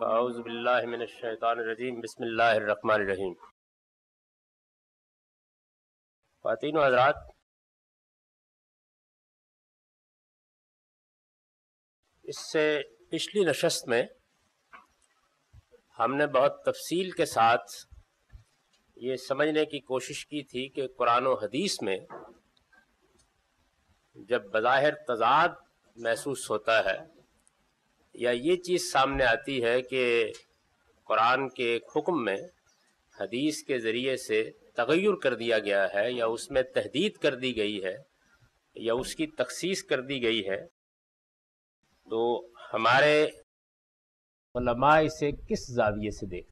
اعوذ باللہ من الشیطان الرجیم، بسم اللہ الرحمن الرحیم۔ خواتین و حضرات، اس سے پچھلی نشست میں ہم نے بہت تفصیل کے ساتھ یہ سمجھنے کی کوشش کی تھی کہ قرآن و حدیث میں جب بظاہر تضاد محسوس ہوتا ہے یا یہ چیز سامنے آتی ہے کہ قرآن کے ایک حکم میں حدیث کے ذریعے سے تغیر کر دیا گیا ہے یا اس میں تحدید کر دی گئی ہے یا اس کی تخصیص کر دی گئی ہے، تو ہمارے علماء اسے کس زاویے سے دیکھتے؟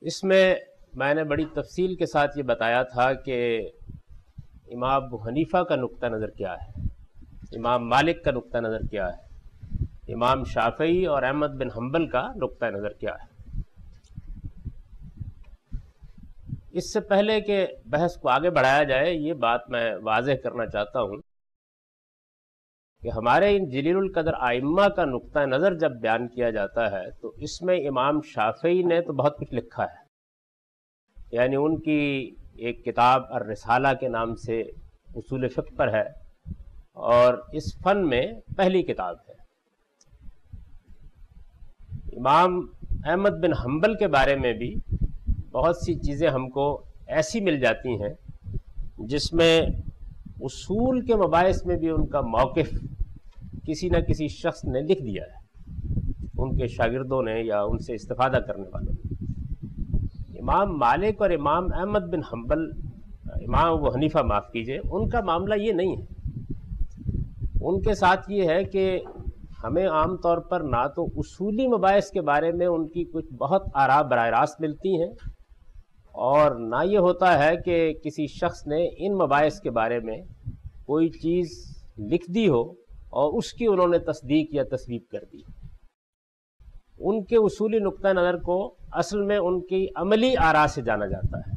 اس میں نے بڑی تفصیل کے ساتھ یہ بتایا تھا کہ امام ابو حنیفہ کا نقطہ نظر کیا ہے، امام مالک کا نقطہ نظر کیا ہے، امام شافعی اور احمد بن حنبل کا نقطہ نظر کیا ہے۔ اس سے پہلے کہ بحث کو آگے بڑھایا جائے، یہ بات میں واضح کرنا چاہتا ہوں کہ ہمارے ان جلیل القدر ائمہ کا نقطہ نظر جب بیان کیا جاتا ہے تو اس میں امام شافعی نے تو بہت کچھ لکھا ہے، یعنی ان کی ایک کتاب الرسالہ کے نام سے اصول فقہ پر ہے اور اس فن میں پہلی کتاب ہے۔ امام احمد بن حنبل کے بارے میں بھی بہت سی چیزیں ہم کو ایسی مل جاتی ہیں جس میں اصول کے مباحث میں بھی ان کا موقف کسی نہ کسی شخص نے لکھ دیا ہے، ان کے شاگردوں نے یا ان سے استفادہ کرنے والوں نے۔ امام مالک اور امام احمد بن حنبل، امام ابو حنیفہ معاف کیجئے، ان کا معاملہ یہ نہیں ہے۔ ان کے ساتھ یہ ہے کہ ہمیں عام طور پر نہ تو اصولی مباحث کے بارے میں ان کی کچھ بہت آراء براہ راست ملتی ہیں، اور نہ یہ ہوتا ہے کہ کسی شخص نے ان مباحث کے بارے میں کوئی چیز لکھ دی ہو اور اس کی انہوں نے تصدیق یا تصویب کر دی۔ ان کے اصولی نقطہ نظر کو اصل میں ان کی عملی آراء سے جانا جاتا ہے،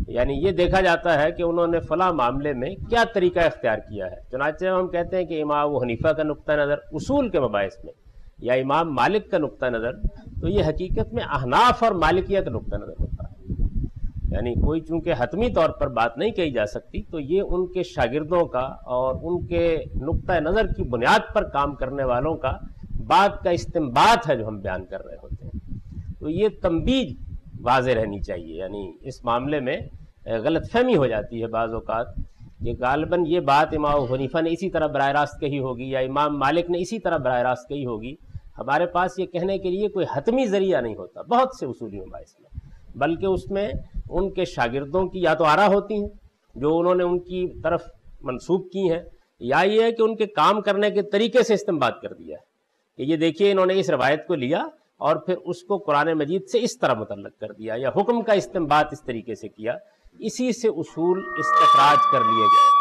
یعنی یہ دیکھا جاتا ہے کہ انہوں نے فلاں معاملے میں کیا طریقہ اختیار کیا ہے۔ چنانچہ ہم کہتے ہیں کہ امام ابو حنیفہ کا نقطہ نظر اصول کے مباحث میں یا امام مالک کا نقطہ نظر، تو یہ حقیقت میں احناف اور مالکیہ کا نقطہ نظر ہوتا ہے، یعنی کوئی چونکہ حتمی طور پر بات نہیں کہی جا سکتی، تو یہ ان کے شاگردوں کا اور ان کے نقطہ نظر کی بنیاد پر کام کرنے والوں کا بات کا استنباط ہے جو ہم بیان کر رہے ہوتے ہیں۔ تو یہ تنبیہ واضح رہنی چاہیے، یعنی اس معاملے میں غلط فہمی ہو جاتی ہے بعض اوقات کہ غالباً یہ بات امام ابو حنیفہ نے اسی طرح براہ راست کہی ہوگی یا امام مالک نے اسی طرح براہ راست کہی ہوگی۔ ہمارے پاس یہ کہنے کے لیے کوئی حتمی ذریعہ نہیں ہوتا بہت سے اصولی مباحث میں، بلکہ اس میں ان کے شاگردوں کی یا تو آراء ہوتی ہیں جو انہوں نے ان کی طرف منسوب کی ہیں، یا یہ ہے کہ ان کے کام کرنے کے طریقے سے استنباط کر دیا ہے کہ یہ دیکھیے انہوں نے اس روایت کو لیا اور پھر اس کو قرآن مجید سے اس طرح متعلق کر دیا یا حکم کا استنباط اس طریقے سے کیا، اسی سے اصول استخراج کر لیے گئے۔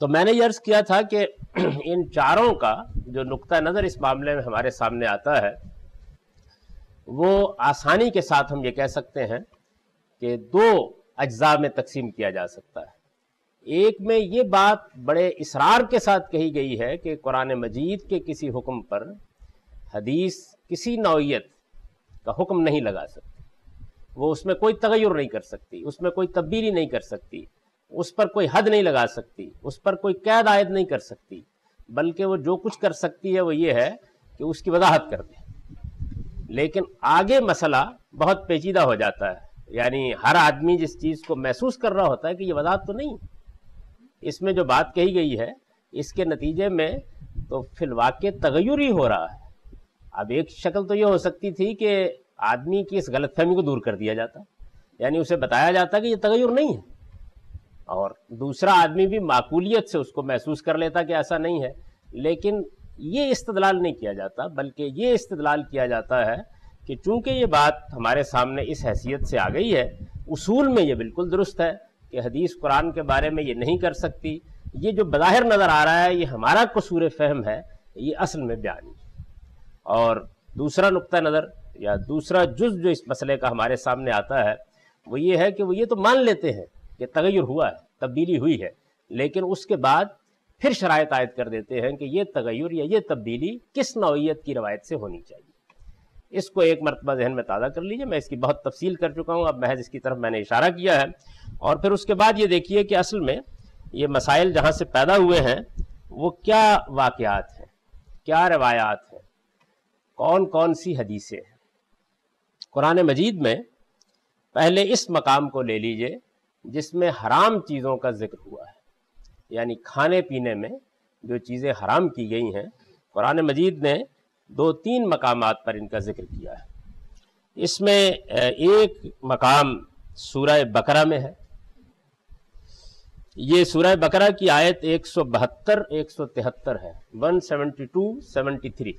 تو میں نے یہ عرض کیا تھا کہ ان چاروں کا جو نقطہ نظر اس معاملے میں ہمارے سامنے آتا ہے وہ آسانی کے ساتھ ہم یہ کہہ سکتے ہیں کہ دو اجزاء میں تقسیم کیا جا سکتا ہے۔ ایک میں یہ بات بڑے اصرار کے ساتھ کہی گئی ہے کہ قرآن مجید کے کسی حکم پر حدیث کسی نوعیت کا حکم نہیں لگا سکتی، وہ اس میں کوئی تغیر نہیں کر سکتی، اس میں کوئی تبدیلی نہیں کر سکتی، اس پر کوئی حد نہیں لگا سکتی، اس پر کوئی قید عائد نہیں کر سکتی، بلکہ وہ جو کچھ کر سکتی ہے وہ یہ ہے کہ اس کی وضاحت کر دے۔ لیکن آگے مسئلہ بہت پیچیدہ ہو جاتا ہے، یعنی ہر آدمی جس چیز کو محسوس کر رہا ہوتا ہے کہ یہ وضاحت تو نہیں، اس میں جو بات کہی گئی ہے اس کے نتیجے میں تو فی الواقع تغیر ہی ہو رہا ہے۔ اب ایک شکل تو یہ ہو سکتی تھی کہ آدمی کی اس غلط فہمی کو دور کر دیا جاتا، یعنی اسے بتایا جاتا کہ یہ تغیر نہیں ہے، اور دوسرا آدمی بھی معقولیت سے اس کو محسوس کر لیتا کہ ایسا نہیں ہے۔ لیکن یہ استدلال نہیں کیا جاتا، بلکہ یہ استدلال کیا جاتا ہے کہ چونکہ یہ بات ہمارے سامنے اس حیثیت سے آ گئی ہے، اصول میں یہ بالکل درست ہے کہ حدیث قرآن کے بارے میں یہ نہیں کر سکتی، یہ جو بظاہر نظر آ رہا ہے یہ ہمارا قصور فہم ہے، یہ اصل میں بیان ہے۔ اور دوسرا نقطہ نظر یا دوسرا جز جو اس مسئلے کا ہمارے سامنے آتا ہے وہ یہ ہے کہ وہ یہ تو مان لیتے ہیں کہ تغیر ہوا ہے، تبدیلی ہوئی ہے، لیکن اس کے بعد پھر شرائط عائد کر دیتے ہیں کہ یہ تغیر یا یہ تبدیلی کس نوعیت کی روایت سے ہونی چاہیے۔ اس کو ایک مرتبہ ذہن میں تازہ کر لیجئے، میں اس کی بہت تفصیل کر چکا ہوں، اب محض اس کی طرف میں نے اشارہ کیا ہے۔ اور پھر اس کے بعد یہ دیکھیے کہ اصل میں یہ مسائل جہاں سے پیدا ہوئے ہیں وہ کیا واقعات ہیں، کیا روایات ہیں، کون کون سی حدیثیں ہیں۔ قرآن مجید میں پہلے اس مقام کو لے لیجئے جس میں حرام چیزوں کا ذکر ہوا ہے، یعنی کھانے پینے میں جو چیزیں حرام کی گئی ہیں، قرآن مجید نے 2-3 مقامات پر ان کا ذکر کیا ہے۔ اس میں ایک مقام سورہ بقرہ میں ہے، یہ سورہ بقرہ کی آیت 172-173 ہے، 172-73۔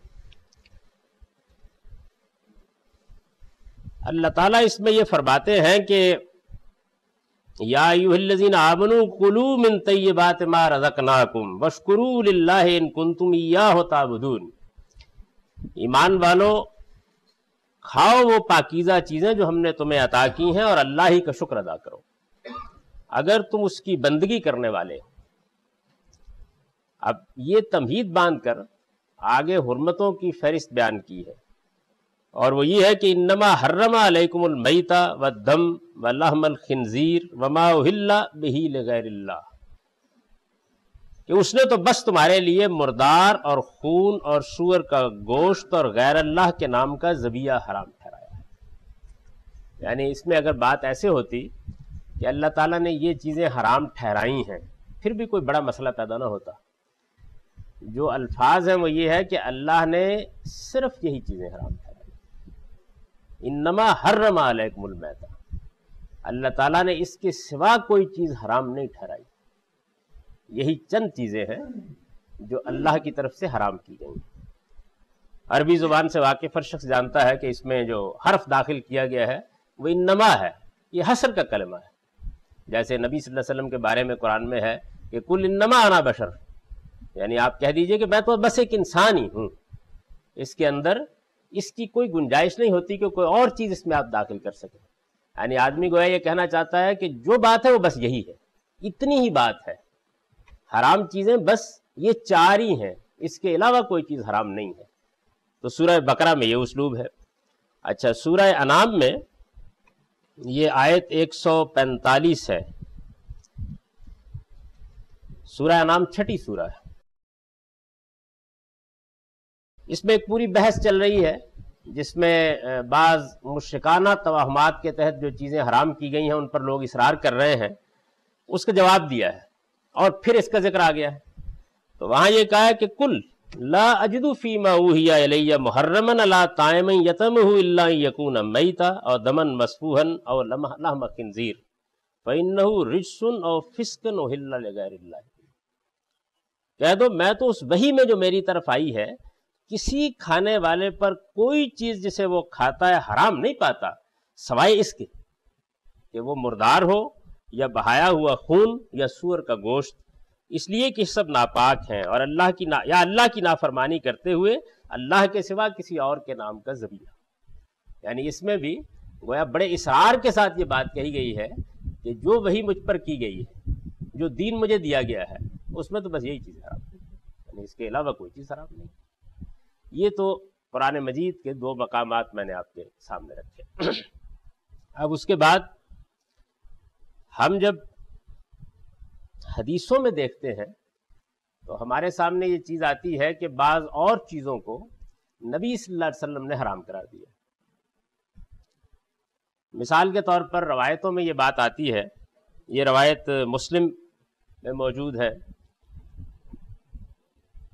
اللہ تعالیٰ اس میں یہ فرماتے ہیں کہ یا ایھا الذین آمنوا کلوا من طیبات ما رزقناکم واشکروا للہ ان کنتم ایاہ تعبدون۔ ایمان والو، کھاؤ وہ پاکیزہ چیزیں جو ہم نے تمہیں عطا کی ہیں اور اللہ ہی کا شکر ادا کرو اگر تم اس کی بندگی کرنے والے ہو۔ اب یہ تمہید باندھ کر آگے حرمتوں کی فہرست بیان کی ہے، اور وہ یہ ہے کہ انما حرم علیکم المیتۃ والدم ولحم الخنزیر وما اہل بہ لغیر اللہ، کہ اس نے تو بس تمہارے لیے مردار اور خون اور سور کا گوشت اور غیر اللہ کے نام کا ذبیحہ حرام ٹھہرایا ہے۔ یعنی اس میں اگر بات ایسے ہوتی کہ اللہ تعالیٰ نے یہ چیزیں حرام ٹھہرائی ہیں پھر بھی کوئی بڑا مسئلہ پیدا نہ ہوتا۔ جو الفاظ ہیں وہ یہ ہے کہ اللہ نے صرف یہی چیزیں حرام ٹھہرائی، انما حرم علیکم المیتۃ، اللہ تعالیٰ نے اس کے سوا کوئی چیز حرام نہیں ٹھہرائی، یہی چند چیزیں ہیں جو اللہ کی طرف سے حرام کی گئی۔ عربی زبان سے واقف ہر شخص جانتا ہے کہ اس میں جو حرف داخل کیا گیا ہے وہ انما ہے، یہ حصر کا کلمہ ہے۔ جیسے نبی صلی اللہ علیہ وسلم کے بارے میں قرآن میں ہے کہ کل انما انا بشر، یعنی آپ کہہ دیجئے کہ میں تو بس ایک انسان ہی ہوں۔ اس کے اندر اس کی کوئی گنجائش نہیں ہوتی کہ کوئی اور چیز اس میں آپ داخل کر سکیں۔ یعنی آدمی گویا یہ کہنا چاہتا ہے کہ جو بات ہے وہ بس یہی ہے، اتنی ہی بات ہے، حرام چیزیں بس یہ 4 ہی ہیں، اس کے علاوہ کوئی چیز حرام نہیں ہے۔ تو سورہ بقرہ میں یہ اسلوب ہے۔ اچھا، سورہ انعام میں یہ آیت 145 ہے، سورہ انعام 6ٹھی سورہ ہے۔ اس میں ایک پوری بحث چل رہی ہے جس میں بعض مشرکانہ توہمات کے تحت جو چیزیں حرام کی گئی ہیں ان پر لوگ اصرار کر رہے ہیں، اس کا جواب دیا ہے، اور پھر اس کا ذکر آ گیا ہے۔ تو وہاں یہ کہا ہے کہ کل لا اجد فیما اوحی الی محرما علی طاعم یطعمہ الا ان یکون میتا او دما مسفوحا او لحم خنزیر فانہ رجس او فسق اہل لغیر اللہ۔ کہہ دو میں تو اس وحی میں جو میری طرف آئی ہے کسی کھانے والے پر کوئی چیز جسے وہ کھاتا ہے حرام نہیں پاتا سوائے اس کے کہ وہ مردار ہو یا بہایا ہوا خون یا سور کا گوشت، اس لیے کہ سب ناپاک ہیں اور اللہ کی نافرمانی کرتے ہوئے اللہ کے سوا کسی اور کے نام کا ذبیحہ۔ یعنی اس میں بھی گویا بڑے اصرار کے ساتھ یہ بات کہی گئی ہے کہ جو وحی مجھ پر کی گئی ہے، جو دین مجھے دیا گیا ہے، اس میں تو بس یہی چیز حرام ہے، یعنی اس کے علاوہ کوئی چیز حرام نہیں۔ یہ تو قرآن مجید کے 2 مقامات میں نے آپ کے سامنے رکھے۔ اب اس کے بعد ہم جب حدیثوں میں دیکھتے ہیں تو ہمارے سامنے یہ چیز آتی ہے کہ بعض اور چیزوں کو نبی صلی اللہ علیہ وسلم نے حرام قرار دیا۔ مثال کے طور پر روایتوں میں یہ بات آتی ہے، یہ روایت مسلم میں موجود ہے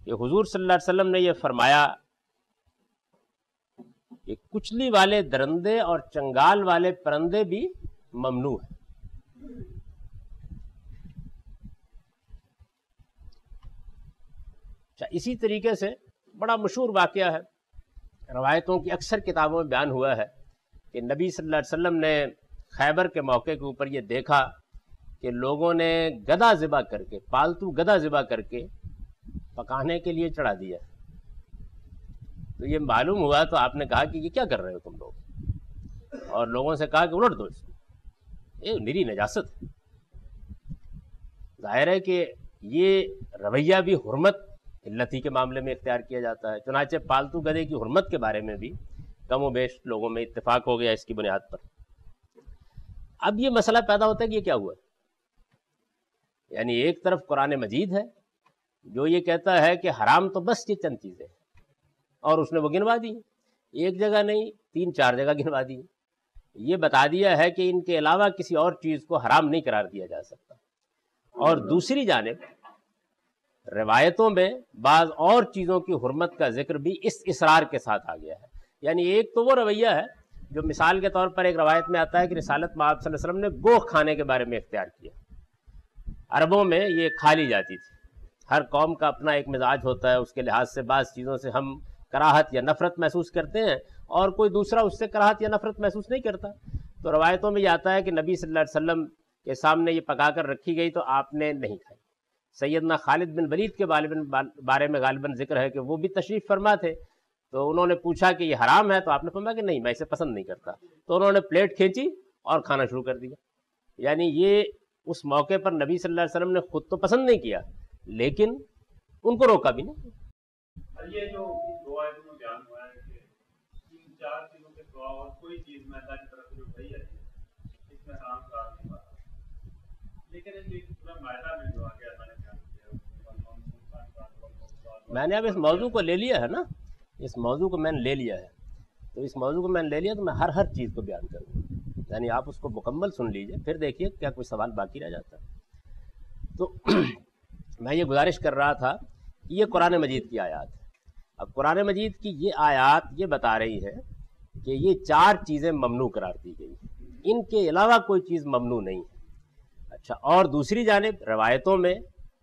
کہ حضور صلی اللہ علیہ وسلم نے یہ فرمایا کہ کچلی والے درندے اور چنگال والے پرندے بھی ممنوع ہیں۔ اسی طریقے سے بڑا مشہور واقعہ ہے، روایتوں کی اکثر کتابوں میں بیان ہوا ہے کہ نبی صلی اللہ علیہ وسلم نے خیبر کے موقع کے اوپر یہ دیکھا کہ لوگوں نے گدھا ذبح کر کے، پالتو گدھا ذبح کر کے پکانے کے لیے چڑھا دیا۔ تو یہ معلوم ہوا تو آپ نے کہا کہ یہ کیا کر رہے ہو تم لوگ، اور لوگوں سے کہا کہ الٹ دو اس کو، یہ نری نجاست ہے۔ ظاہر ہے کہ یہ رویہ بھی حرمت علتی کے معاملے میں اختیار کیا جاتا ہے، چنانچہ پالتو گدھے کی حرمت کے بارے میں بھی کم و بیش لوگوں میں اتفاق ہو گیا اس کی بنیاد پر۔ اب یہ مسئلہ پیدا ہوتا ہے کہ یہ کیا ہوا، یعنی ایک طرف قرآن مجید ہے جو یہ کہتا ہے کہ حرام تو بس یہ چند چیزیں ہیں، اور اس نے وہ گنوا دی، ایک جگہ نہیں 3-4 جگہ گنوا دی، یہ بتا دیا ہے کہ ان کے علاوہ کسی اور چیز کو حرام نہیں قرار دیا جا سکتا۔ اور دوسری جانب روایتوں میں بعض اور چیزوں کی حرمت کا ذکر بھی اس اصرار کے ساتھ آ گیا ہے، یعنی ایک تو وہ رویہ ہے جو مثال کے طور پر ایک روایت میں آتا ہے کہ رسالت مآب صلی اللہ علیہ وسلم نے گوہ کھانے کے بارے میں اختیار کیا۔ عربوں میں یہ کھا لی جاتی تھی، ہر قوم کا اپنا ایک مزاج ہوتا ہے، اس کے لحاظ سے بعض چیزوں سے ہم کراہت یا نفرت محسوس کرتے ہیں اور کوئی دوسرا اس سے کراہت یا نفرت محسوس نہیں کرتا۔ تو روایتوں میں یہ آتا ہے کہ نبی صلی اللہ علیہ وسلم کے سامنے یہ پکا کر رکھی گئی تو آپ نے نہیں کھائی۔ سیدنا خالد بن ولید کے بارے میں غالباً ذکر ہے کہ وہ بھی تشریف فرما تھے، تو انہوں نے پوچھا کہ یہ حرام ہے، تو آپ نے فرمایا کہ نہیں، میں اسے پسند نہیں کرتا، تو انہوں نے پلیٹ کھینچی اور کھانا شروع کر دیا۔ یعنی یہ اس موقع پر نبی صلی اللہ علیہ وسلم نے خود تو پسند نہیں کیا لیکن ان کو روکا بھی نہیں۔ یہ جو دو آیتوں میں بیان ہوا ہے کہ ان 4 چیزوں کے سوا اور کوئی چیز میں اللہ کی طرف سے جو کہی ہے اس میں حرام قرار نہیں پاتا، لیکن ایک پورا معاہدہ میں جو آگے اللہ نے بیان کیا، میں نے اب اس موضوع کو لے لیا ہے نا، اس موضوع کو میں نے لے لیا ہے، تو اس موضوع کو میں نے لے لیا تو میں ہر چیز کو بیان کروں گا، یعنی آپ اس کو مکمل سن لیجئے، پھر دیکھیے کیا کوئی سوال باقی رہ جاتا ہے۔ تو میں یہ گزارش کر رہا تھا کہ یہ قرآن مجید کی آیات ہے۔ اب قرآن مجید کی یہ آیات یہ بتا رہی ہے کہ یہ 4 چیزیں ممنوع قرار دی گئی، ان کے علاوہ کوئی چیز ممنوع نہیں ہے۔ اچھا، اور دوسری جانب روایتوں میں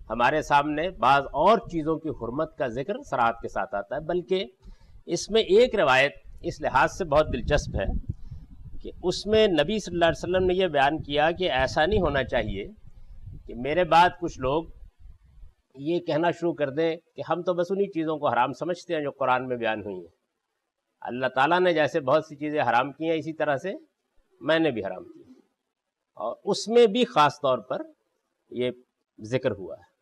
ہمارے سامنے بعض اور چیزوں کی حرمت کا ذکر صراحت کے ساتھ آتا ہے، بلکہ اس میں ایک روایت اس لحاظ سے بہت دلچسپ ہے کہ اس میں نبی صلی اللہ علیہ وسلم نے یہ بیان کیا کہ ایسا نہیں ہونا چاہیے کہ میرے بعد کچھ لوگ یہ کہنا شروع کر دیں کہ ہم تو بس انہی چیزوں کو حرام سمجھتے ہیں جو قرآن میں بیان ہوئی ہیں، اللہ تعالیٰ نے جیسے بہت سی چیزیں حرام کی ہیں اسی طرح سے میں نے بھی حرام کی، اور اس میں بھی خاص طور پر یہ ذکر ہوا ہے،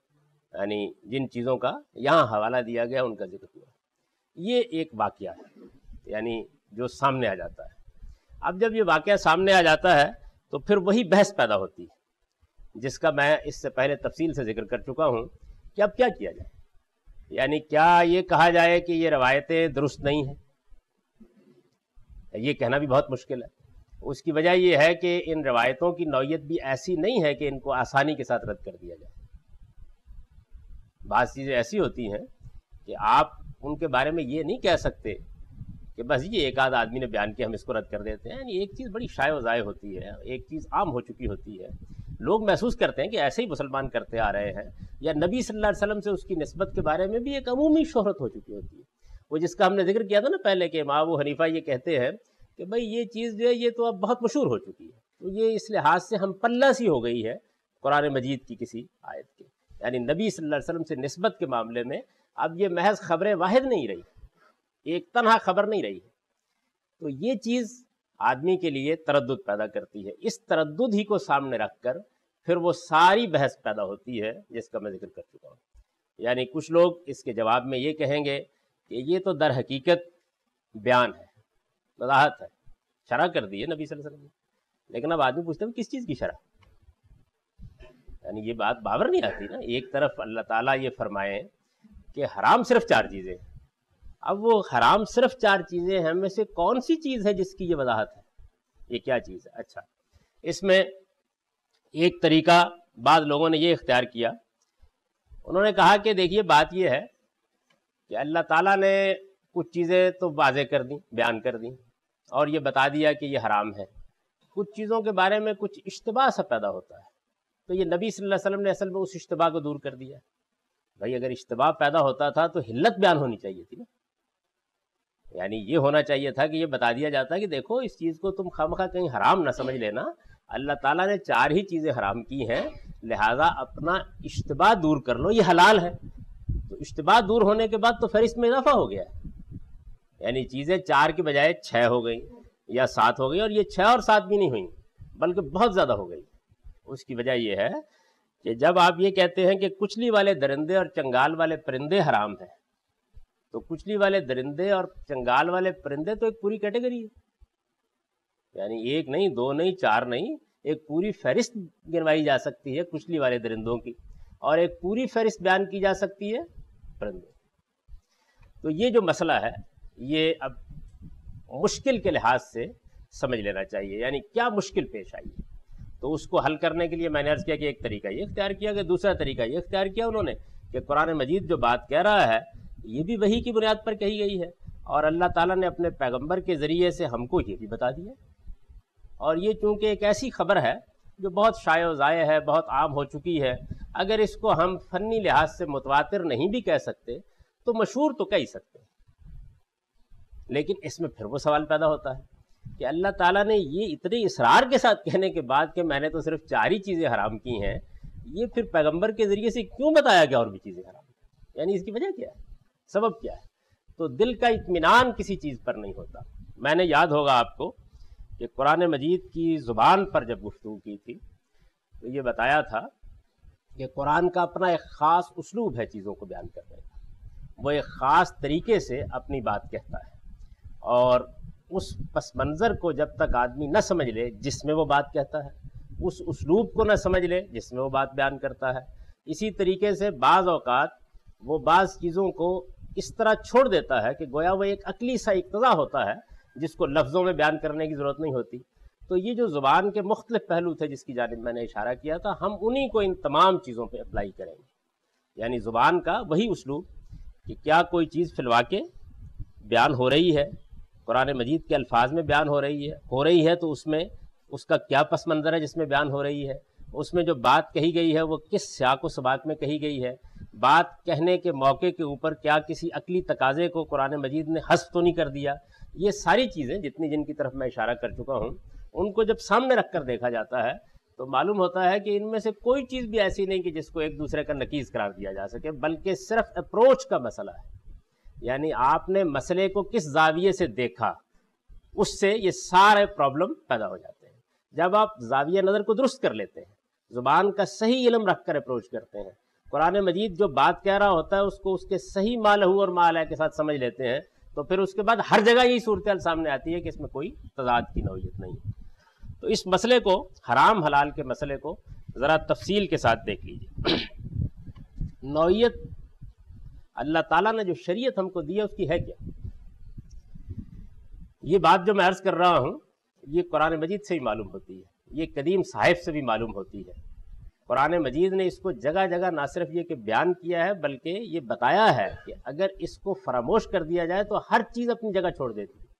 یعنی جن چیزوں کا یہاں حوالہ دیا گیا ان کا ذکر ہوا۔ یہ ایک واقعہ ہے یعنی جو سامنے آ جاتا ہے۔ اب جب یہ واقعہ سامنے آ جاتا ہے تو پھر وہی بحث پیدا ہوتی ہے جس کا میں اس سے پہلے تفصیل سے ذکر کر چکا ہوں کہ اب کیا کیا جائے، یعنی کیا یہ کہا جائے کہ یہ روایتیں درست نہیں ہیں؟ یہ کہنا بھی بہت مشکل ہے۔ اس کی وجہ یہ ہے کہ ان روایتوں کی نوعیت بھی ایسی نہیں ہے کہ ان کو آسانی کے ساتھ رد کر دیا جائے۔ بعض چیزیں ایسی ہوتی ہیں کہ آپ ان کے بارے میں یہ نہیں کہہ سکتے کہ بس یہ ایک آدھ آدمی نے بیان کیا ہم اس کو رد کر دیتے ہیں، یعنی ایک چیز بڑی شائع و ضائع ہوتی ہے، ایک چیز عام ہو چکی ہوتی ہے، لوگ محسوس کرتے ہیں کہ ایسے ہی مسلمان کرتے آ رہے ہیں، یا نبی صلی اللہ علیہ وسلم سے اس کی نسبت کے بارے میں بھی ایک عمومی شہرت ہو چکی ہوتی ہے، وہ جس کا ہم نے ذکر کیا تھا نا پہلے کہ امام ابو حنیفہ یہ کہتے ہیں کہ بھئی یہ چیز جو ہے یہ تو اب بہت مشہور ہو چکی ہے، تو یہ اس لحاظ سے ہم پلہ سی ہو گئی ہے قرآن مجید کی کسی آیت کے، یعنی نبی صلی اللہ علیہ وسلم سے نسبت کے معاملے میں اب یہ محض خبر واحد نہیں رہی، ایک تنہا خبر نہیں رہی ہے، تو یہ چیز آدمی کے لیے تردد پیدا کرتی ہے۔ اس تردد ہی کو سامنے رکھ کر پھر وہ ساری بحث پیدا ہوتی ہے جس کا میں ذکر کر چکا ہوں، یعنی کچھ لوگ اس کے جواب میں یہ کہیں گے کہ یہ تو در حقیقت بیان ہے، وضاحت ہے، شرح کر دی ہے نبی صلی اللہ علیہ وسلم نے، لیکن اب آدمی پوچھتا ہے کس چیز کی شرح، یعنی یہ بات باور نہیں آتی نا۔ ایک طرف اللہ تعالیٰ یہ فرمائے کہ حرام صرف 4 چیزیں، اب وہ حرام صرف 4 چیزیں ہیں میں سے کون سی چیز ہے جس کی یہ وضاحت ہے، یہ کیا چیز ہے؟ اچھا، اس میں ایک طریقہ بعض لوگوں نے یہ اختیار کیا، انہوں نے کہا کہ دیکھیے بات یہ ہے کہ اللہ تعالیٰ نے کچھ چیزیں تو واضح کر دیں، بیان کر دیں، اور یہ بتا دیا کہ یہ حرام ہے، کچھ چیزوں کے بارے میں کچھ اشتباہ سا پیدا ہوتا ہے، تو یہ نبی صلی اللہ علیہ وسلم نے اصل میں اس اشتباہ کو دور کر دیا۔ بھائی اگر اشتباہ پیدا ہوتا تھا تو حلت بیان ہونی چاہیے تھی نا، یعنی یہ ہونا چاہیے تھا کہ یہ بتا دیا جاتا کہ دیکھو اس چیز کو تم خامخواہ کہیں حرام نہ سمجھ لینا، اللہ تعالیٰ نے 4 ہی چیزیں حرام کی ہیں، لہٰذا اپنا اشتباہ دور کر لو، یہ حلال ہے، تو اشتباہ دور ہونے کے بعد تو پھر اس میں اضافہ ہو گیا ہے، یعنی چیزیں 4 کی بجائے 6 ہو گئی یا 7 ہو گئی، اور یہ 6 اور 7 بھی نہیں ہوئی بلکہ بہت زیادہ ہو گئی۔ اس کی وجہ یہ ہے کہ جب آپ یہ کہتے ہیں کہ کچلی والے درندے اور چنگال والے پرندے حرام ہیں، تو کچلی والے درندے اور چنگال والے پرندے تو ایک پوری کیٹیگری ہے، یعنی 1 نہیں، 2 نہیں، 4 نہیں، ایک پوری فہرست گنوائی جا سکتی ہے کچلی والے درندوں کی، اور ایک پوری فہرست بیان کی جا سکتی ہے پرندوں۔ تو یہ جو مسئلہ ہے یہ اب مشکل کے لحاظ سے سمجھ لینا چاہیے، یعنی کیا مشکل پیش آئی ہے۔ تو اس کو حل کرنے کے لیے میں نے عرض کیا کہ ایک طریقہ یہ اختیار کیا کہ دوسرا طریقہ یہ اختیار کیا انہوں نے کہ قرآن مجید جو بات کہہ رہا ہے یہ بھی وحی کی بنیاد پر کہی گئی ہے، اور اللہ تعالیٰ نے اپنے پیغمبر کے ذریعے سے ہم کو یہ بھی بتا دیا، اور یہ چونکہ ایک ایسی خبر ہے جو بہت شائع و ضائع ہے، بہت عام ہو چکی ہے، اگر اس کو ہم فنی لحاظ سے متواتر نہیں بھی کہہ سکتے تو مشہور تو کہہ ہی سکتے ہیں۔ لیکن اس میں پھر وہ سوال پیدا ہوتا ہے کہ اللہ تعالیٰ نے یہ اتنے اصرار کے ساتھ کہنے کے بعد کہ میں نے تو صرف 4 ہی چیزیں حرام کی ہیں، یہ پھر پیغمبر کے ذریعے سے کیوں بتایا کہ اور بھی چیزیں حرام ہیں؟ یعنی اس کی وجہ کیا ہے، سبب کیا ہے؟ تو دل کا اطمینان کسی چیز پر نہیں ہوتا۔ میں نے یاد ہوگا آپ کو کہ قرآن مجید کی زبان پر جب گفتگو کی تھی تو یہ بتایا تھا کہ قرآن کا اپنا ایک خاص اسلوب ہے چیزوں کو بیان کرنے کا، وہ ایک خاص طریقے سے اپنی بات کہتا ہے، اور اس پس منظر کو جب تک آدمی نہ سمجھ لے جس میں وہ بات کہتا ہے، اس اسلوب کو نہ سمجھ لے جس میں وہ بات بیان کرتا ہے، اسی طریقے سے بعض اوقات وہ بعض چیزوں کو اس طرح چھوڑ دیتا ہے کہ گویا وہ ایک عقلی سا اقتضا ہوتا ہے جس کو لفظوں میں بیان کرنے کی ضرورت نہیں ہوتی۔ تو یہ جو زبان کے مختلف پہلو تھے جس کی جانب میں نے اشارہ کیا تھا، ہم انہی کو ان تمام چیزوں پہ اپلائی کریں گے، یعنی زبان کا وہی اسلوب کہ کیا کوئی چیز فی الواقع بیان ہو رہی ہے، قرآن مجید کے الفاظ میں بیان ہو رہی ہے تو اس میں اس کا کیا پس منظر ہے جس میں بیان ہو رہی ہے، اس میں جو بات کہی گئی ہے وہ کس سیاق و سباق میں کہی گئی ہے، بات کہنے کے موقع کے اوپر کیا کسی عقلی تقاضے کو قرآن مجید نے حذف تو نہیں کر دیا۔ یہ ساری چیزیں جن کی طرف میں اشارہ کر چکا ہوں، ان کو جب سامنے رکھ کر دیکھا جاتا ہے تو معلوم ہوتا ہے کہ ان میں سے کوئی چیز بھی ایسی نہیں کہ جس کو ایک دوسرے کا نقیض قرار دیا جا سکے، بلکہ صرف اپروچ کا مسئلہ ہے، یعنی آپ نے مسئلے کو کس زاویے سے دیکھا اس سے یہ سارے پرابلم پیدا ہو جاتے ہیں۔ جب آپ زاویہ نظر کو درست کر لیتے ہیں، زبان کا صحیح علم رکھ کر اپروچ کرتے ہیں، قرآن مجید جو بات کہہ رہا ہوتا ہے اس کو اس کے صحیح مالہو اور ماعلیہ کے ساتھ سمجھ لیتے ہیں، تو پھر اس کے بعد ہر جگہ یہی صورتحال سامنے آتی ہے کہ اس میں کوئی تضاد کی نوعیت نہیں ہے۔ تو اس مسئلے کو، حرام حلال کے مسئلے کو ذرا تفصیل کے ساتھ دیکھ لیجیے۔ نوعیت اللہ تعالیٰ نے جو شریعت ہم کو دی ہے اس کی ہے کیا؟ یہ بات جو میں عرض کر رہا ہوں یہ قرآن مجید سے ہی معلوم ہوتی ہے، یہ قدیم صحائف سے بھی معلوم ہوتی ہے۔ قرآن مجید نے اس کو جگہ جگہ نہ صرف یہ کہ بیان کیا ہے بلکہ یہ بتایا ہے کہ اگر اس کو فراموش کر دیا جائے تو ہر چیز اپنی جگہ چھوڑ دیتی ہے۔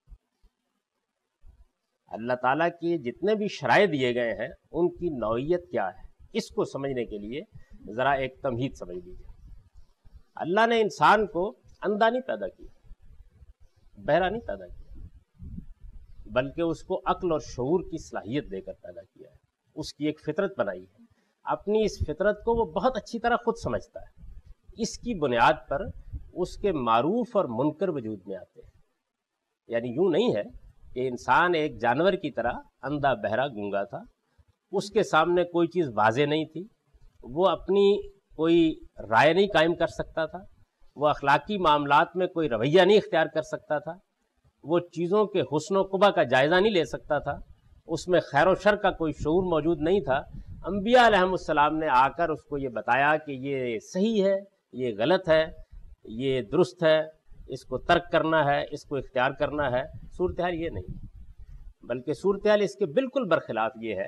اللہ تعالیٰ کے جتنے بھی شرائع دیے گئے ہیں ان کی نوعیت کیا ہے، اس کو سمجھنے کے لیے ذرا ایک تمہید سمجھ لیجیے۔ اللہ نے انسان کو اندھا نہیں پیدا کیا، بہرا نہیں پیدا کیا، بلکہ اس کو عقل اور شعور کی صلاحیت دے کر پیدا کیا ہے، اس کی ایک فطرت بنائی ہے۔ اپنی اس فطرت کو وہ بہت اچھی طرح خود سمجھتا ہے، اس کی بنیاد پر اس کے معروف اور منکر وجود میں آتے ہیں۔ یعنی یوں نہیں ہے کہ انسان ایک جانور کی طرح اندھا بہرا گونگا تھا، اس کے سامنے کوئی چیز واضح نہیں تھی، وہ اپنی کوئی رائے نہیں قائم کر سکتا تھا، وہ اخلاقی معاملات میں کوئی رویہ نہیں اختیار کر سکتا تھا، وہ چیزوں کے حسن و قبح کا جائزہ نہیں لے سکتا تھا، اس میں خیر و شر کا کوئی شعور موجود نہیں تھا۔ انبیاء علیہم السلام نے آ کر اس کو یہ بتایا کہ یہ صحیح ہے، یہ غلط ہے، یہ درست ہے، اس کو ترک کرنا ہے، اس کو اختیار کرنا ہے۔ صورتحال یہ نہیں، بلکہ صورتحال اس کے بالکل برخلاف یہ ہے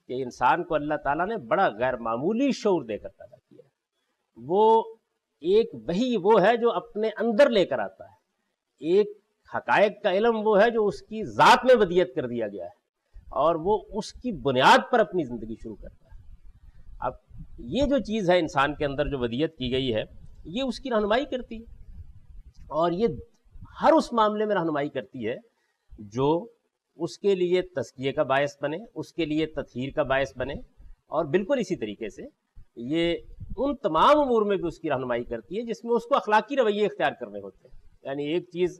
کہ انسان کو اللہ تعالیٰ نے بڑا غیر معمولی شعور دے کر پیدا کیا ہے۔ وہ ایک وحی وہ ہے جو اپنے اندر لے کر آتا ہے، ایک حقائق کا علم وہ ہے جو اس کی ذات میں ودیت کر دیا گیا ہے، اور وہ اس کی بنیاد پر اپنی زندگی شروع کرتا ہے۔ اب یہ جو چیز ہے انسان کے اندر جو ودیت کی گئی ہے، یہ اس کی رہنمائی کرتی ہے، اور یہ ہر اس معاملے میں رہنمائی کرتی ہے جو اس کے لیے تزکیے کا باعث بنے، اس کے لیے تطہیر کا باعث بنے، اور بالکل اسی طریقے سے یہ ان تمام امور میں بھی اس کی رہنمائی کرتی ہے جس میں اس کو اخلاقی رویے اختیار کرنے ہوتے ہیں۔ یعنی ایک چیز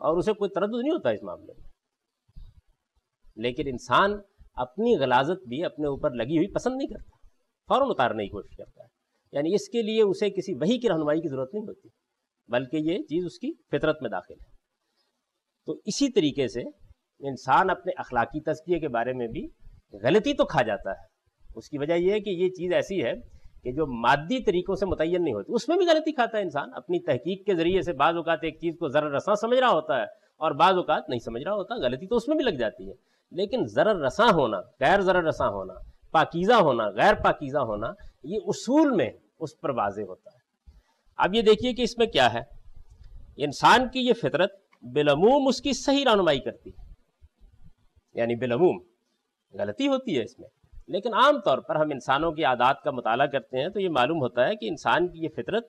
اور اسے کوئی تردد نہیں ہوتا اس معاملے میں. لیکن انسان اپنی غلاظت بھی اپنے اوپر لگی ہوئی پسند نہیں کرتا، فوراً اتارنے کی کوشش کرتا ہے. یعنی اس کے لیے اسے کسی وحی کی رہنمائی کی ضرورت نہیں ہوتی، بلکہ یہ چیز اس کی فطرت میں داخل ہے. تو اسی طریقے سے انسان اپنے اخلاقی تزکیے کے بارے میں بھی غلطی تو کھا جاتا ہے. اس کی وجہ یہ ہے کہ یہ چیز ایسی ہے کہ جو مادی طریقوں سے متعین نہیں ہوتی، اس میں بھی غلطی کھاتا ہے انسان. اپنی تحقیق کے ذریعے سے بعض اوقات ایک چیز کو ضرر رساں سمجھ رہا ہوتا ہے اور بعض اوقات نہیں سمجھ رہا ہوتا، غلطی تو اس میں بھی لگ جاتی ہے. لیکن ضرر رساں ہونا، غیر ضرر رساں ہونا، پاکیزہ ہونا، غیر پاکیزہ ہونا، یہ اصول میں اس پر واضح ہوتا ہے. اب یہ دیکھیے کہ اس میں کیا ہے، انسان کی یہ فطرت بالعموم اس کی صحیح رہنمائی کرتی ہے. یعنی بالعموم غلطی ہوتی ہے اس میں، لیکن عام طور پر ہم انسانوں کی عادات کا مطالعہ کرتے ہیں تو یہ معلوم ہوتا ہے کہ انسان کی یہ فطرت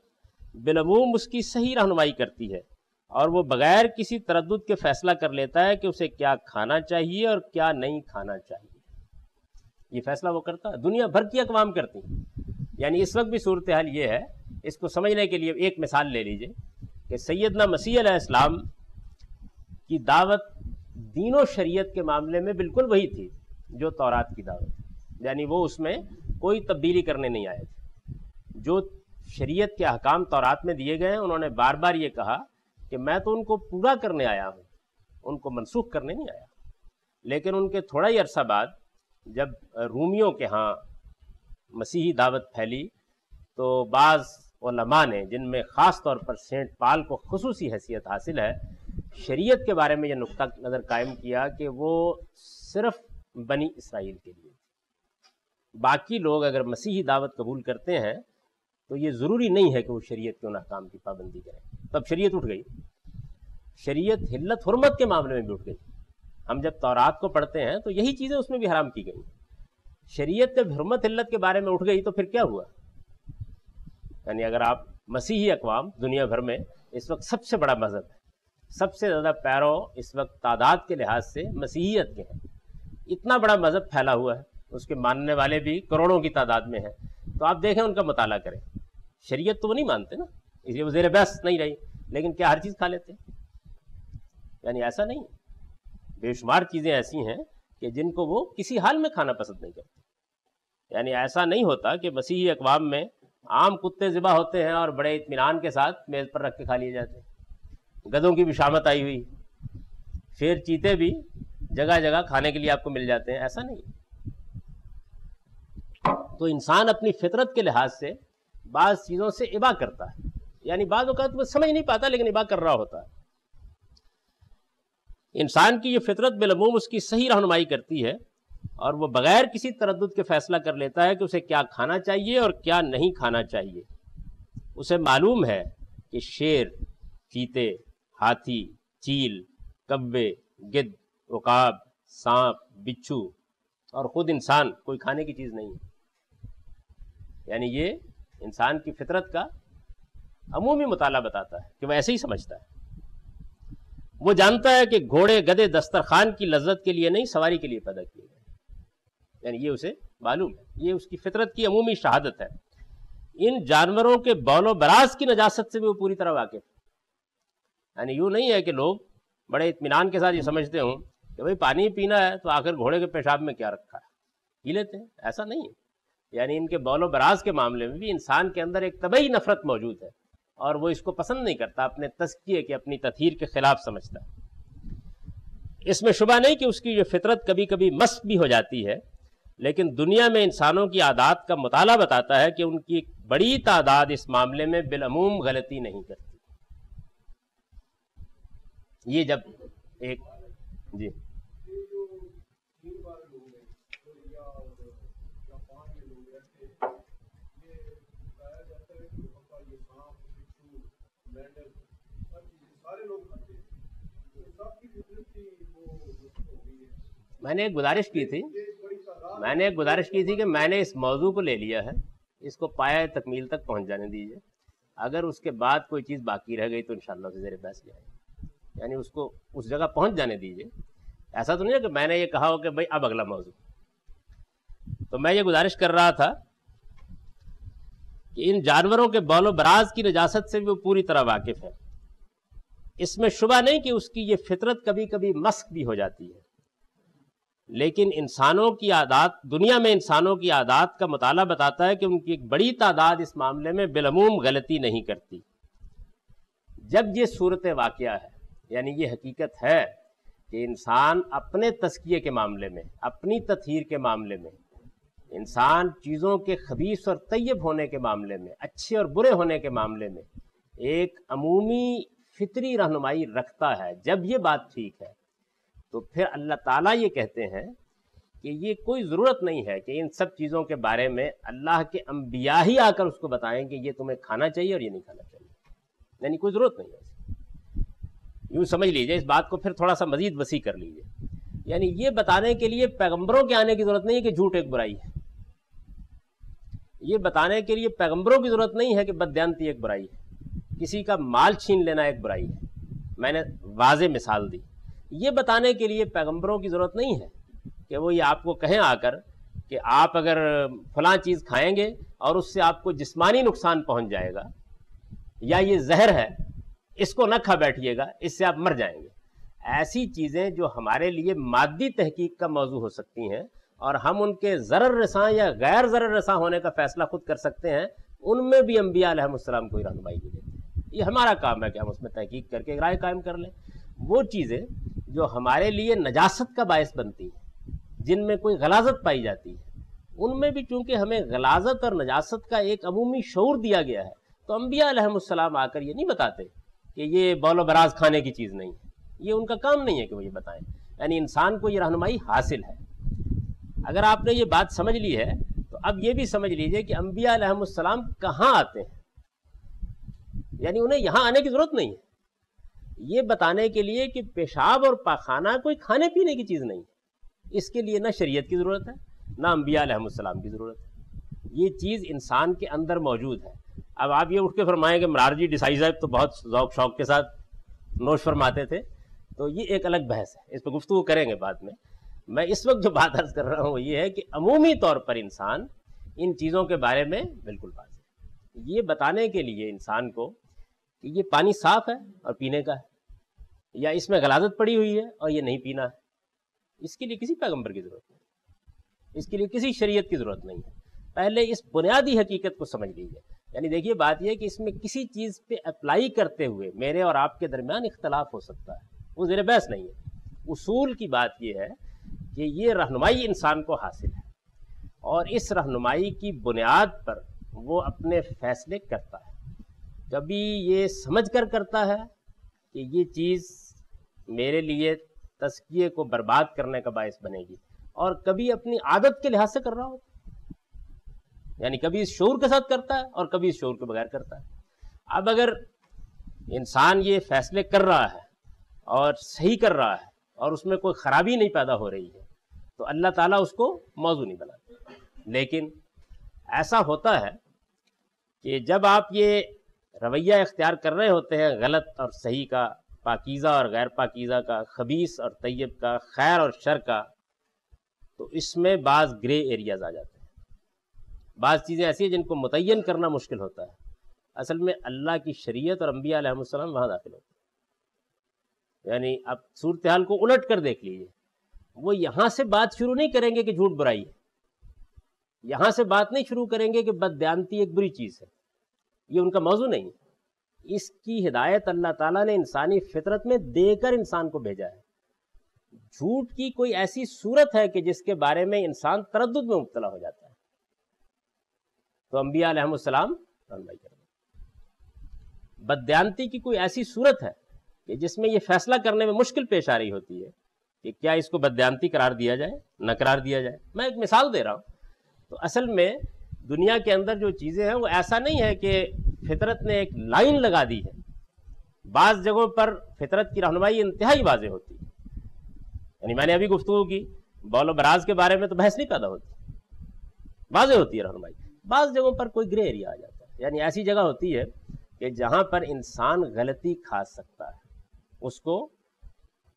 بالعموم اس کی صحیح رہنمائی کرتی ہے، اور وہ بغیر کسی تردد کے فیصلہ کر لیتا ہے کہ اسے کیا کھانا چاہیے اور کیا نہیں کھانا چاہیے. یہ فیصلہ وہ کرتا ہے، دنیا بھر کی اقوام کرتی ہیں. یعنی اس وقت بھی صورتحال یہ ہے، اس کو سمجھنے کے لیے ایک مثال لے لیجئے کہ سیدنا مسیح علیہ السلام کی دعوت دین و شریعت کے معاملے میں بالکل وہی تھی جو تورات کی دعوت تھی. یعنی وہ اس میں کوئی تبدیلی کرنے نہیں آئے تھے. جو شریعت کے احکام تورات میں دیے گئے ہیں، انہوں نے بار بار یہ کہا کہ میں تو ان کو پورا کرنے آیا ہوں، ان کو منسوخ کرنے نہیں آیا. لیکن ان کے تھوڑا ہی عرصہ بعد جب رومیوں کے ہاں مسیحی دعوت پھیلی تو بعض علماء نے، جن میں خاص طور پر سینٹ پال کو خصوصی حیثیت حاصل ہے، شریعت کے بارے میں یہ نقطہ نظر قائم کیا کہ وہ صرف بنی اسرائیل کے لیے. باقی لوگ اگر مسیحی دعوت قبول کرتے ہیں تو یہ ضروری نہیں ہے کہ وہ شریعت کے ان احکام کی پابندی کریں. تب شریعت اٹھ گئی. شریعت حلت حرمت کے معاملے میں بھی اٹھ گئی. ہم جب تورات کو پڑھتے ہیں تو یہی چیزیں اس میں بھی حرام کی گئی. شریعت جب حرمت حلت کے بارے میں اٹھ گئی تو پھر کیا ہوا؟ یعنی اگر آپ مسیحی اقوام دنیا بھر میں اس وقت سب سے بڑا مذہب ہے، سب سے زیادہ پیرو اس وقت تعداد کے لحاظ سے مسیحیت کے ہیں، اتنا بڑا مذہب پھیلا ہوا ہے، اس کے ماننے والے بھی کروڑوں کی تعداد میں ہیں. تو آپ دیکھیں ان کا مطالعہ کریں. شریعت تو وہ نہیں مانتے نا، اس لیے وہ زیر بحث نہیں رہی، لیکن کیا ہر چیز کھا لیتے ہیں؟ یعنی ایسا نہیں. بے شمار چیزیں ایسی ہیں کہ جن کو وہ کسی حال میں کھانا پسند نہیں کرتے. یعنی ایسا نہیں ہوتا کہ مسیحی اقوام میں عام کتے ذبح ہوتے ہیں اور بڑے اطمینان کے ساتھ میز پر رکھ کے کھا لیے جاتے ہیں. گدھوں کی بھی شامت آئی ہوئی، شیر چیتے بھی جگہ جگہ کھانے کے لیے آپ کو مل جاتے ہیں. ایسا نہیں. تو انسان اپنی فطرت کے لحاظ سے بعض چیزوں سے ابا کرتا ہے. یعنی بعض اوقات وہ سمجھ نہیں پاتا لیکن ابا کر رہا ہوتا ہے. انسان کی یہ فطرت بالعموم اس کی صحیح رہنمائی کرتی ہے، اور وہ بغیر کسی تردد کے فیصلہ کر لیتا ہے کہ اسے کیا کھانا چاہیے اور کیا نہیں کھانا چاہیے. اسے معلوم ہے کہ شیر، چیتے، ہاتھی، چیل، کوے، گدھ، عقاب، سانپ، بچھو اور خود انسان کوئی کھانے کی چیز نہیں ہے. یعنی یہ انسان کی فطرت کا عمومی مطالعہ بتاتا ہے کہ وہ ایسے ہی سمجھتا ہے. وہ جانتا ہے کہ گھوڑے گدھے دسترخوان کی لذت کے لیے نہیں، سواری کے لیے پیدا کیے گئے. یعنی یہ اسے معلوم ہے، یہ اس کی فطرت کی عمومی شہادت ہے. ان جانوروں کے بول و براز کی نجاست سے بھی وہ پوری طرح واقف ہے. یعنی یوں نہیں ہے کہ لوگ بڑے اطمینان کے ساتھ یہ سمجھتے ہوں کہ بھئی پانی پینا ہے تو آخر گھوڑے کے پیشاب میں کیا رکھا ہے، پی لیتے ہیں. ایسا نہیں ہے. یعنی ان کے بول و براز کے معاملے میں بھی انسان کے اندر ایک طبعی نفرت موجود ہے، اور وہ اس کو پسند نہیں کرتا، اپنے تزکیے کے، اپنی تطہیر کے خلاف سمجھتا ہے. اس میں شبہ نہیں کہ اس کی یہ فطرت کبھی کبھی مسخ بھی ہو جاتی ہے، لیکن دنیا میں انسانوں کی عادات کا مطالعہ بتاتا ہے کہ ان کی ایک بڑی تعداد اس معاملے میں بالعموم غلطی نہیں کرتی. یہ جب ایک جی میں نے ایک گزارش کی تھی کہ میں نے اس موضوع کو لے لیا ہے، اس کو پایہ تکمیل تک پہنچ جانے دیجیے. اگر اس کے بعد کوئی چیز باقی رہ گئی تو انشاءاللہ اسے زیر بحث لے آئیں. یعنی اس کو اس جگہ پہنچ جانے دیجیے. ایسا تو نہیں ہے کہ میں نے یہ کہا ہو کہ بھائی اب اگلا موضوع. تو میں یہ گزارش کر رہا تھا کہ ان جانوروں کے بول و براز کی نجاست سے بھی وہ پوری طرح واقف ہے. اس میں شبہ نہیں کہ اس کی یہ فطرت کبھی کبھی مسخ بھی ہو جاتی ہے، لیکن انسانوں کی عادات، دنیا میں انسانوں کی عادات کا مطالعہ بتاتا ہے کہ ان کی ایک بڑی تعداد اس معاملے میں بالعموم غلطی نہیں کرتی۔ جب یہ صورت واقعہ ہے، یعنی یہ حقیقت ہے کہ انسان اپنے تزکیے کے معاملے میں، اپنی تطہیر کے معاملے میں، انسان چیزوں کے خبیث اور طیب ہونے کے معاملے میں، اچھے اور برے ہونے کے معاملے میں ایک عمومی فطری رہنمائی رکھتا ہے، جب یہ بات ٹھیک ہے تو پھر اللہ تعالیٰ یہ کہتے ہیں کہ یہ کوئی ضرورت نہیں ہے کہ ان سب چیزوں کے بارے میں اللہ کے انبیاء ہی آ کر اس کو بتائیں کہ یہ تمہیں کھانا چاہیے اور یہ نہیں کھانا چاہیے، یعنی کوئی ضرورت نہیں ہے۔ یوں سمجھ لیجئے، اس بات کو پھر تھوڑا سا مزید وسیع کر لیجئے، یعنی یہ بتانے کے لیے پیغمبروں کے آنے کی ضرورت نہیں ہے کہ جھوٹ ایک برائی ہے، یہ بتانے کے لیے پیغمبروں کی ضرورت نہیں ہے کہ بددیانتی ایک برائی ہے، کسی کا مال چھین لینا ایک برائی ہے، میں نے واضح مثال دی۔ یہ بتانے کے لیے پیغمبروں کی ضرورت نہیں ہے کہ وہ یہ آپ کو کہیں آ کر کہ آپ اگر فلاں چیز کھائیں گے اور اس سے آپ کو جسمانی نقصان پہنچ جائے گا، یا یہ زہر ہے اس کو نہ کھا بیٹھیے گا، اس سے آپ مر جائیں گے۔ ایسی چیزیں جو ہمارے لیے مادی تحقیق کا موضوع ہو سکتی ہیں اور ہم ان کے ضرر رساں یا غیر ضرر رساں ہونے کا فیصلہ خود کر سکتے ہیں، ان میں بھی انبیاء علیہ السلام کوئی رہنمائی نہیں دیتے۔ یہ ہمارا کام ہے کہ ہم اس میں تحقیق کر کے رائے قائم کر لیں۔ وہ چیزیں جو ہمارے لیے نجاست کا باعث بنتی ہیں، جن میں کوئی غلاظت پائی جاتی ہے، ان میں بھی چونکہ ہمیں غلاظت اور نجاست کا ایک عمومی شعور دیا گیا ہے، تو انبیاء علیہ السلام آ کر یہ نہیں بتاتے کہ یہ بول و براز کھانے کی چیز نہیں ہے، یہ ان کا کام نہیں ہے کہ وہ یہ بتائیں، یعنی انسان کو یہ رہنمائی حاصل ہے۔ اگر آپ نے یہ بات سمجھ لی ہے تو اب یہ بھی سمجھ لیجئے کہ انبیاء علیہ السلام کہاں آتے ہیں، یعنی انہیں یہاں آنے کی ضرورت نہیں ہے، یہ بتانے کے لیے کہ پیشاب اور پاخانہ کوئی کھانے پینے کی چیز نہیں ہے، اس کے لیے نہ شریعت کی ضرورت ہے نہ انبیاء علیہ السلام کی ضرورت ہے، یہ چیز انسان کے اندر موجود ہے۔ اب آپ یہ اٹھ کے فرمائیں کہ مرارجی ڈیسائی صاحب تو بہت ذوق شوق کے ساتھ نوش فرماتے تھے، تو یہ ایک الگ بحث ہے، اس پہ گفتگو کریں گے بعد میں۔ میں اس وقت جو بات عرض کر رہا ہوں وہ یہ ہے کہ عمومی طور پر انسان ان چیزوں کے بارے میں بالکل واضح ہے، یہ بتانے کے لیے انسان کو کہ یہ پانی صاف ہے اور پینے کا ہے، یا اس میں غلاظت پڑی ہوئی ہے اور یہ نہیں پینا ہے، اس کے لیے کسی پیغمبر کی ضرورت نہیں، اس کے لیے کسی شریعت کی ضرورت نہیں ہے۔ پہلے اس بنیادی حقیقت کو سمجھ لیجیے، یعنی دیکھیے بات یہ کہ اس میں کسی چیز پہ اپلائی کرتے ہوئے میرے اور آپ کے درمیان اختلاف ہو سکتا ہے، وہ زیر بحث نہیں ہے۔ اصول کی بات یہ ہے کہ یہ رہنمائی انسان کو حاصل ہے اور اس رہنمائی کی بنیاد پر وہ اپنے فیصلے کرتا ہے، کبھی یہ سمجھ کر کرتا ہے کہ یہ چیز میرے لیے تزکیے کو برباد کرنے کا باعث بنے گی، اور کبھی اپنی عادت کے لحاظ سے کر رہا ہوتا ہے، یعنی کبھی اس شعور کے ساتھ کرتا ہے اور کبھی اس شعور کے بغیر کرتا ہے۔ اب اگر انسان یہ فیصلے کر رہا ہے اور صحیح کر رہا ہے اور اس میں کوئی خرابی نہیں پیدا ہو رہی ہے تو اللہ تعالیٰ اس کو موضوع نہیں بناتے، لیکن ایسا ہوتا ہے کہ جب آپ یہ رویہ اختیار کر رہے ہوتے ہیں غلط اور صحیح کا، پاکیزہ اور غیر پاکیزہ کا، خبیث اور طیب کا، خیر اور شر کا، تو اس میں بعض گرے ایریاز آ جاتے ہیں، بعض چیزیں ایسی ہیں جن کو متعین کرنا مشکل ہوتا ہے۔ اصل میں اللہ کی شریعت اور انبیاء علیہ السلام وہاں داخل ہوتے ہیں، یعنی اب صورتحال کو الٹ کر دیکھ لیجیے، وہ یہاں سے بات شروع نہیں کریں گے کہ جھوٹ برائی ہے، یہاں سے بات نہیں شروع کریں گے کہ بددیانتی ایک بری چیز ہے، یہ ان کا موضوع نہیں ہے۔ اس کی ہدایت اللہ تعالیٰ نے انسانی فطرت میں دے کر انسان کو بھیجا ہے۔ جھوٹ کی کوئی ایسی صورت ہے کہ جس کے بارے میں انسان تردد میں مبتلا ہو جاتا ہے، تو انبیاء علیہ السلام رہنمائی کر دیں۔ بددیانتی کی کوئی ایسی صورت ہے کہ جس میں یہ فیصلہ کرنے میں مشکل پیش آ رہی ہوتی ہے کہ کیا اس کو بددیانتی قرار دیا جائے نہ قرار دیا جائے۔ میں ایک مثال دے رہا ہوں، تو اصل میں دنیا کے اندر جو چیزیں ہیں وہ ایسا نہیں ہے کہ فطرت نے ایک لائن لگا دی ہے، بعض جگہوں پر فطرت کی رہنمائی انتہائی واضح ہوتی ہے، یعنی میں نے ابھی گفتگو کی بول و براز کے بارے میں تو بحث نہیں پیدا ہوتی، واضح ہوتی ہے رہنمائی۔ بعض جگہوں پر کوئی گرے ایریا آ جاتا ہے، یعنی ایسی جگہ ہوتی ہے کہ جہاں پر انسان غلطی کھا سکتا ہے، اس کو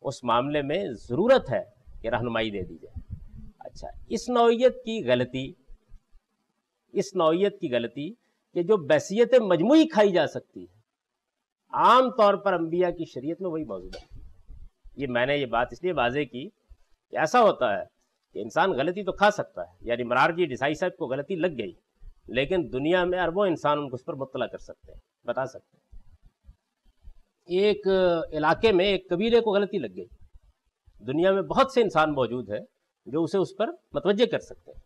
اس معاملے میں ضرورت ہے کہ رہنمائی دے دی جائے۔ اچھا، اس نوعیت کی غلطی کہ جو بحثیت مجموعی کھائی جا سکتی ہے، عام طور پر انبیاء کی شریعت میں وہی موجود ہے. یہ میں نے یہ بات اس لیے واضح کی کہ ایسا ہوتا ہے کہ انسان غلطی تو کھا سکتا ہے. یعنی مرارجی دیسائی صاحب کو غلطی لگ گئی، لیکن دنیا میں اربوں انسان ان کو اس پر مطلع کر سکتے ہیں، بتا سکتے ہیں. ایک علاقے میں ایک قبیلے کو غلطی لگ گئی، دنیا میں بہت سے انسان موجود ہیں جو اسے اس پر متوجہ کر سکتے ہیں.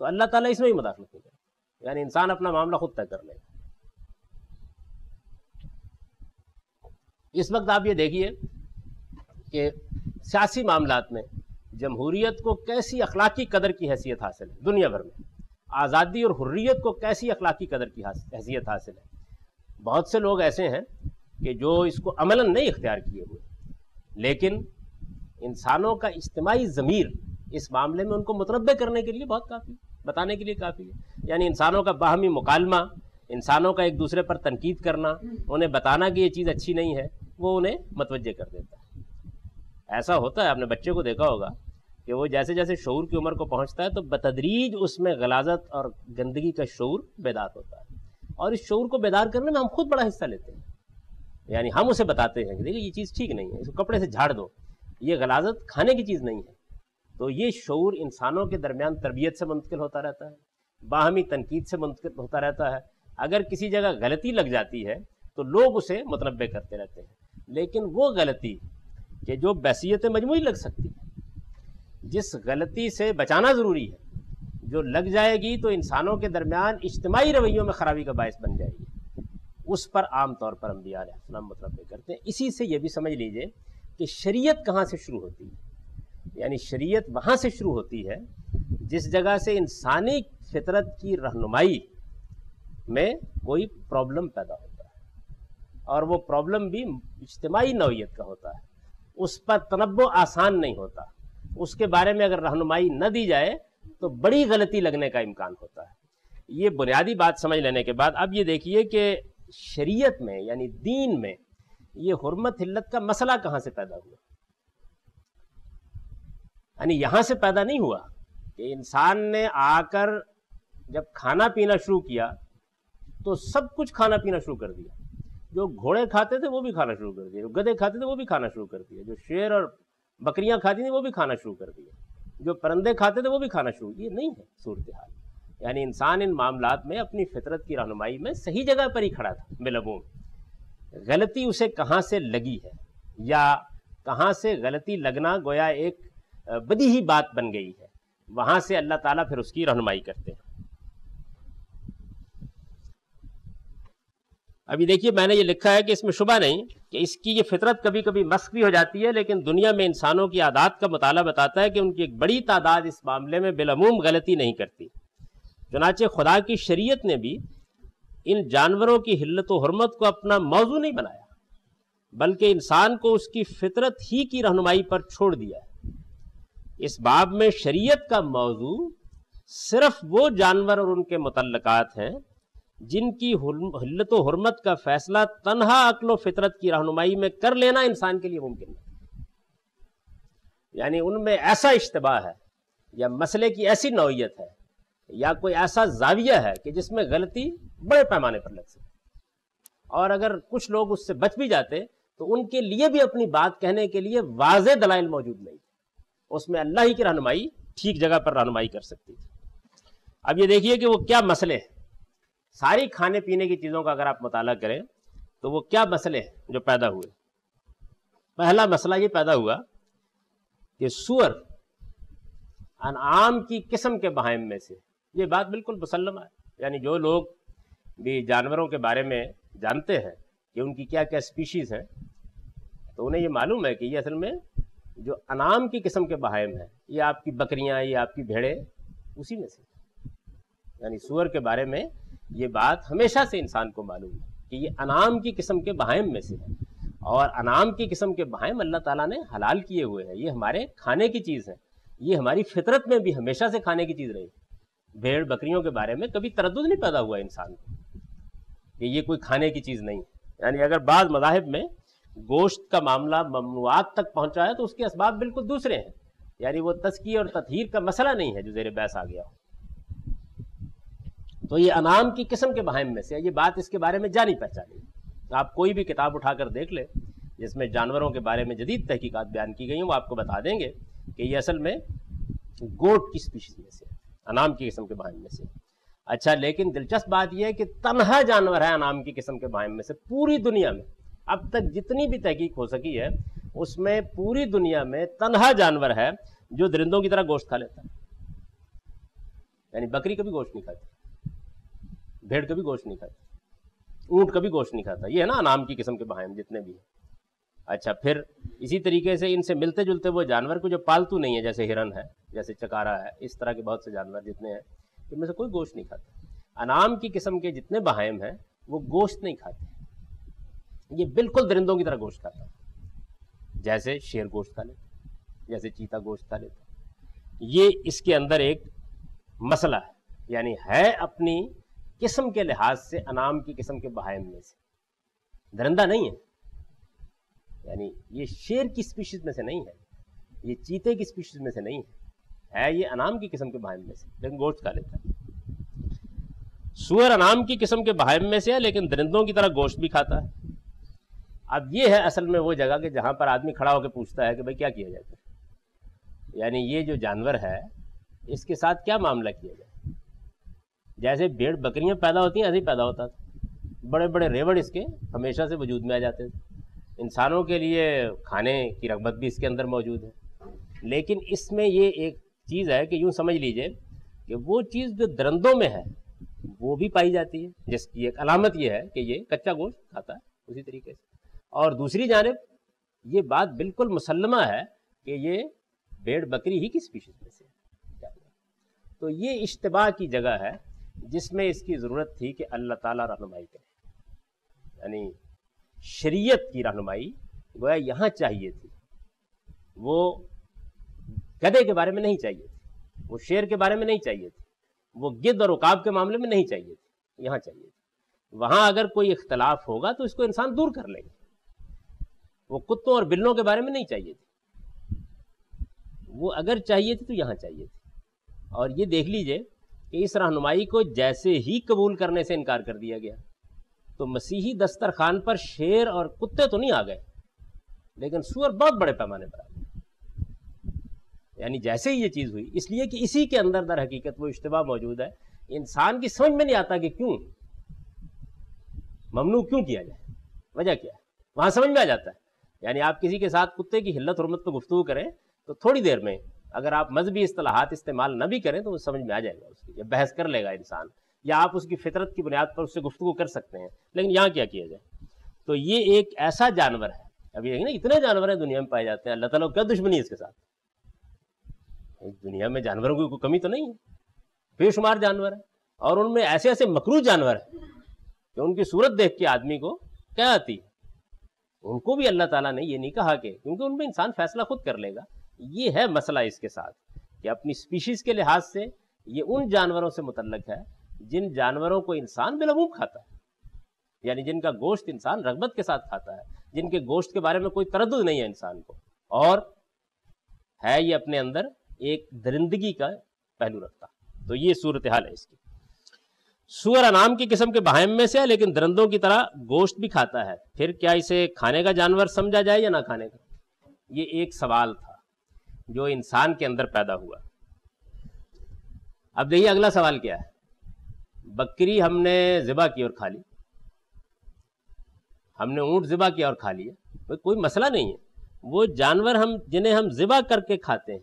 تو اللہ تعالیٰ اس میں ہی مداخلت نہیں کرے، یعنی انسان اپنا معاملہ خود طے کر لے گا. اس وقت آپ یہ دیکھیے کہ سیاسی معاملات میں جمہوریت کو کیسی اخلاقی قدر کی حیثیت حاصل ہے دنیا بھر میں، آزادی اور حریت کو کیسی اخلاقی قدر کی حیثیت حاصل ہے. بہت سے لوگ ایسے ہیں کہ جو اس کو عملاً نہیں اختیار کیے ہوئے، لیکن انسانوں کا اجتماعی ضمیر اس معاملے میں ان کو متنبع کرنے کے لیے بہت کافی، بتانے کے لیے کافی ہے. یعنی انسانوں کا باہمی مکالمہ، انسانوں کا ایک دوسرے پر تنقید کرنا، انہیں بتانا کہ یہ چیز اچھی نہیں ہے، وہ انہیں متوجہ کر دیتا ہے. ایسا ہوتا ہے، آپ نے بچے کو دیکھا ہوگا کہ وہ جیسے جیسے شعور کی عمر کو پہنچتا ہے تو بتدریج اس میں غلاظت اور گندگی کا شعور بیدار ہوتا ہے، اور اس شعور کو بیدار کرنے میں ہم خود بڑا حصہ لیتے ہیں. یعنی ہم اسے بتاتے ہیں کہ دیکھیں یہ چیز ٹھیک نہیں ہے، اس کو کپڑے سے جھاڑ دو، یہ غلاظت کھانے کی چیز نہیں ہے. تو یہ شعور انسانوں کے درمیان تربیت سے منتقل ہوتا رہتا ہے، باہمی تنقید سے منتقل ہوتا رہتا ہے. اگر کسی جگہ غلطی لگ جاتی ہے تو لوگ اسے متنبع کرتے رہتے ہیں، لیکن وہ غلطی کہ جو بحثیت مجموعی لگ سکتی ہے، جس غلطی سے بچانا ضروری ہے، جو لگ جائے گی تو انسانوں کے درمیان اجتماعی رویوں میں خرابی کا باعث بن جائے گی، اس پر عام طور پر انبیاء علیہ السلام متنبع کرتے ہیں. اسی سے یہ بھی سمجھ لیجئے کہ شریعت کہاں سے شروع ہوتی ہے. یعنی شریعت وہاں سے شروع ہوتی ہے جس جگہ سے انسانی فطرت کی رہنمائی میں کوئی پرابلم پیدا ہوتا ہے، اور وہ پرابلم بھی اجتماعی نوعیت کا ہوتا ہے. اس پر تنبع آسان نہیں ہوتا، اس کے بارے میں اگر رہنمائی نہ دی جائے تو بڑی غلطی لگنے کا امکان ہوتا ہے. یہ بنیادی بات سمجھ لینے کے بعد اب یہ دیکھیے کہ شریعت میں یعنی دین میں یہ حرمت حلت کا مسئلہ کہاں سے پیدا ہوا. یعنی یہاں سے پیدا نہیں ہوا کہ انسان نے آ کر جب کھانا پینا شروع کیا تو سب کچھ کھانا پینا شروع کر دیا. جو گھوڑے کھاتے تھے وہ بھی کھانا شروع کر دیا، جو گدھے کھاتے تھے وہ بھی کھانا شروع کر دیا، جو شیر اور بکریاں کھاتی تھیں وہ بھی کھانا شروع کر دیا، جو پرندے کھاتے تھے وہ بھی کھانا شروع. یہ نہیں ہے صورتحال. یعنی انسان ان معاملات میں اپنی فطرت کی رہنمائی میں صحیح جگہ پر ہی کھڑا تھا بالعموم. غلطی اسے کہاں سے لگی ہے یا کہاں سے غلطی لگنا گویا ایک بدیہی بات بن گئی ہے، وہاں سے اللہ تعالیٰ پھر اس کی رہنمائی کرتے ہیں. ابھی دیکھیے میں نے یہ لکھا ہے کہ اس میں شبہ نہیں کہ اس کی یہ فطرت کبھی کبھی مسخ بھی ہو جاتی ہے، لیکن دنیا میں انسانوں کی عادات کا مطالعہ بتاتا ہے کہ ان کی ایک بڑی تعداد اس معاملے میں بالعموم غلطی نہیں کرتی. چنانچہ خدا کی شریعت نے بھی ان جانوروں کی حلت و حرمت کو اپنا موضوع نہیں بنایا، بلکہ انسان کو اس کی فطرت ہی کی رہنمائی پر چھوڑ دیا ہے. اس باب میں شریعت کا موضوع صرف وہ جانور اور ان کے متعلقات ہیں جن کی حلت و حرمت کا فیصلہ تنہا عقل و فطرت کی رہنمائی میں کر لینا انسان کے لیے ممکن ہے. یعنی ان میں ایسا اشتباہ ہے یا مسئلے کی ایسی نوعیت ہے یا کوئی ایسا زاویہ ہے کہ جس میں غلطی بڑے پیمانے پر لگ سکتی، اور اگر کچھ لوگ اس سے بچ بھی جاتے تو ان کے لیے بھی اپنی بات کہنے کے لیے واضح دلائل موجود نہیں، اس میں اللہ ہی کی رہنمائی ٹھیک جگہ پر رہنمائی کر سکتی تھی. اب یہ دیکھیے کہ وہ کیا مسئلے ہیں. ساری کھانے پینے کی چیزوں کا اگر آپ مطالعہ کریں تو وہ کیا مسئلے ہیں جو پیدا ہوئے. پہلا مسئلہ یہ پیدا ہوا کہ سور انعام کی قسم کے بہائم میں سے، یہ بات بالکل مسلم ہے. یعنی جو لوگ بھی جانوروں کے بارے میں جانتے ہیں کہ ان کی کیا کیا سپیشیز ہیں، تو انہیں یہ معلوم ہے کہ یہ اصل میں جو انعام کی قسم کے بہائم ہیں، یہ آپ کی بکریاں، یہ آپ کی بھیڑیں اسی میں سے. یعنی سور کے بارے میں یہ بات ہمیشہ سے انسان کو معلوم ہے کہ یہ انعام کی قسم کے بہائم میں سے ہے، اور انعام کی قسم کے بہائم اللہ تعالیٰ نے حلال کیے ہوئے ہیں، یہ ہمارے کھانے کی چیز ہے، یہ ہماری فطرت میں بھی ہمیشہ سے کھانے کی چیز رہی. بھیڑ بکریوں کے بارے میں کبھی تردد نہیں پیدا ہوا انسان کو کہ یہ کوئی کھانے کی چیز نہیں. یعنی اگر بعض مذاہب میں گوشت کا معاملہ ممنوعات تک پہنچا ہے تو اس کے اسباب بالکل دوسرے ہیں. یعنی وہ تزکیہ اور تطہیر کا مسئلہ نہیں ہے جو زیر بحث آ گیا ہو. تو یہ انعام کی قسم کے بہائم میں سے، یہ بات اس کے بارے میں جانی پہچانی. آپ کوئی بھی کتاب اٹھا کر دیکھ لیں جس میں جانوروں کے بارے میں جدید تحقیقات بیان کی گئی ہیں، وہ آپ کو بتا دیں گے کہ یہ اصل میں گوٹ کی اسپیشیز میں سے ہے، انام کی قسم کے بہائم میں سے۔ اچھا، لیکن دلچسپ بات یہ ہے کہ تنہا جانور ہے انام کی قسم کے بہائم میں سے پوری دنیا میں، اب تک جتنی بھی تحقیق ہو سکی ہے اس میں پوری دنیا میں تنہا جانور ہے جو درندوں کی طرح گوشت کھا لیتا ہے۔ یعنی بکری کبھی گوشت نہیں کھاتی، بھیڑ کبھی گوشت نہیں کھاتی، اونٹ کبھی گوشت نہیں کھاتا، یہ ہے نا انام کی قسم کے بہائم جتنے بھی ہیں۔ اچھا، پھر اسی طریقے سے ان سے ملتے جلتے وہ جانور کو جو پالتو نہیں ہے، جیسے ہرن ہے، جیسے چکارا ہے، اس طرح کے بہت سے جانور جتنے ہیں ان میں سے کوئی گوشت نہیں کھاتا۔ انام کی قسم کے جتنے بہائم ہیں وہ گوشت نہیں کھاتے، یہ بالکل درندوں کی طرح گوشت کھاتا ہے، جیسے شیر گوشت کھا لیتا، جیسے چیتا گوشت کھا لیتا۔ یہ اس کے اندر ایک مسئلہ ہے، یعنی ہے اپنی قسم کے لحاظ سے انام کی قسم کے بہائم میں سے، درندہ نہیں ہے، یعنی یہ شیر کی اسپیشیز میں سے نہیں ہے، یہ چیتے کی اسپیشیز میں سے نہیں ہے یہ انام کی قسم کے بہائم میں سے، لیکن گوشت کھا لیتا ہے۔ سور انام کی قسم کے بہائم میں سے ہے لیکن درندوں کی طرح گوشت بھی کھاتا ہے۔ اب یہ ہے اصل میں وہ جگہ کہ جہاں پر آدمی کھڑا ہو کے پوچھتا ہے کہ بھئی کیا کیا جائے، یعنی یہ جو جانور ہے اس کے ساتھ کیا معاملہ کیا جائے۔ جیسے بھیڑ بکریاں پیدا ہوتی ہیں ایسے ہی پیدا ہوتا تھا، بڑے بڑے ریوڑ اس کے ہمیشہ سے وجود میں آ جاتے تھے، انسانوں کے لیے کھانے کی رغبت بھی اس کے اندر موجود ہے، لیکن اس میں یہ ایک چیز ہے کہ یوں سمجھ لیجئے کہ وہ چیز جو درندوں میں ہے وہ بھی پائی جاتی ہے، جس کی ایک علامت یہ ہے کہ یہ کچا گوشت کھاتا ہے اسی طریقے سے، اور دوسری جانب یہ بات بالکل مسلمہ ہے کہ یہ بھیڑ بکری ہی کی اسپیشیز میں سے ہے۔ تو یہ اشتباہ کی جگہ ہے جس میں اس کی ضرورت تھی کہ اللہ تعالیٰ رہنمائی کرے، یعنی شریعت کی رہنمائی گویا یہاں چاہیے تھی، وہ گدھے کے بارے میں نہیں چاہیے تھی، وہ شیر کے بارے میں نہیں چاہیے تھی، وہ گدھ اور عقاب کے معاملے میں نہیں چاہیے تھی، یہاں چاہیے تھی۔ وہاں اگر کوئی اختلاف ہوگا تو اس کو انسان دور کر لیں گے، وہ کتوں اور بلوں کے بارے میں نہیں چاہیے تھی، وہ اگر چاہیے تھی تو یہاں چاہیے تھی۔ اور یہ دیکھ لیجئے کہ اس رہنمائی کو جیسے ہی قبول کرنے سے انکار کر دیا گیا تو مسیحی دسترخوان پر شیر اور کتے تو نہیں آ گئے لیکن سور بہت بڑے پیمانے پر آ گئے، یعنی جیسے ہی یہ چیز ہوئی، اس لیے کہ اسی کے اندر در حقیقت وہ اشتباہ موجود ہے، انسان کی سمجھ میں نہیں آتا کہ کیوں ممنوع کیوں کیا جائے، وجہ کیا ہے، وہاں سمجھ میں آ جاتا ہے۔ یعنی آپ کسی کے ساتھ کتے کی حلت حرمت پہ گفتگو کریں تو تھوڑی دیر میں اگر آپ مذہبی اصطلاحات استعمال نہ بھی کریں تو وہ سمجھ میں آ جائے گا، اس کی یا بحث کر لے گا انسان، یا آپ اس کی فطرت کی بنیاد پر اس سے گفتگو کر سکتے ہیں، لیکن یہاں کیا کیا جائے۔ تو یہ ایک ایسا جانور ہے، اب یہ نا اتنے جانور ہیں دنیا میں پائے جاتے ہیں، اللہ تعالیٰ کو کیا دشمنی ہے اس کے ساتھ، دنیا میں جانوروں کی کوئی کمی تو نہیں ہے، بے شمار جانور ہیں، اور ان میں ایسے ایسے مکروہ جانور ہیں کہ ان کی صورت دیکھ کے آدمی کو کیا آتی ہے، ان کو بھی اللہ تعالیٰ نے یہ نہیں کہا کہ، کیونکہ ان میں انسان فیصلہ خود کر لے گا۔ یہ ہے مسئلہ اس کے ساتھ کہ اپنی اسپیشیز کے لحاظ سے یہ ان جانوروں سے متعلق ہے جن جانوروں کو انسان بالعموم کھاتا ہے، یعنی جن کا گوشت انسان رغبت کے ساتھ کھاتا ہے، جن کے گوشت کے بارے میں کوئی تردد نہیں ہے انسان کو، اور ہے یہ اپنے اندر ایک درندگی کا پہلو رکھتا۔ تو یہ صورتحال ہے اس کی۔ سور انعام کی قسم کے بہائم میں سے ہے لیکن درندوں کی طرح گوشت بھی کھاتا ہے، پھر کیا اسے کھانے کا جانور سمجھا جائے یا نہ کھانے کا؟ یہ ایک سوال تھا جو انسان کے اندر پیدا ہوا۔ اب دیکھیے اگلا سوال کیا ہے، بکری ہم نے ذبح کی اور کھا لی، ہم نے اونٹ ذبح کیا اور کھا لیا، کوئی مسئلہ نہیں ہے، وہ جانور ہم جنہیں ہم ذبح کر کے کھاتے ہیں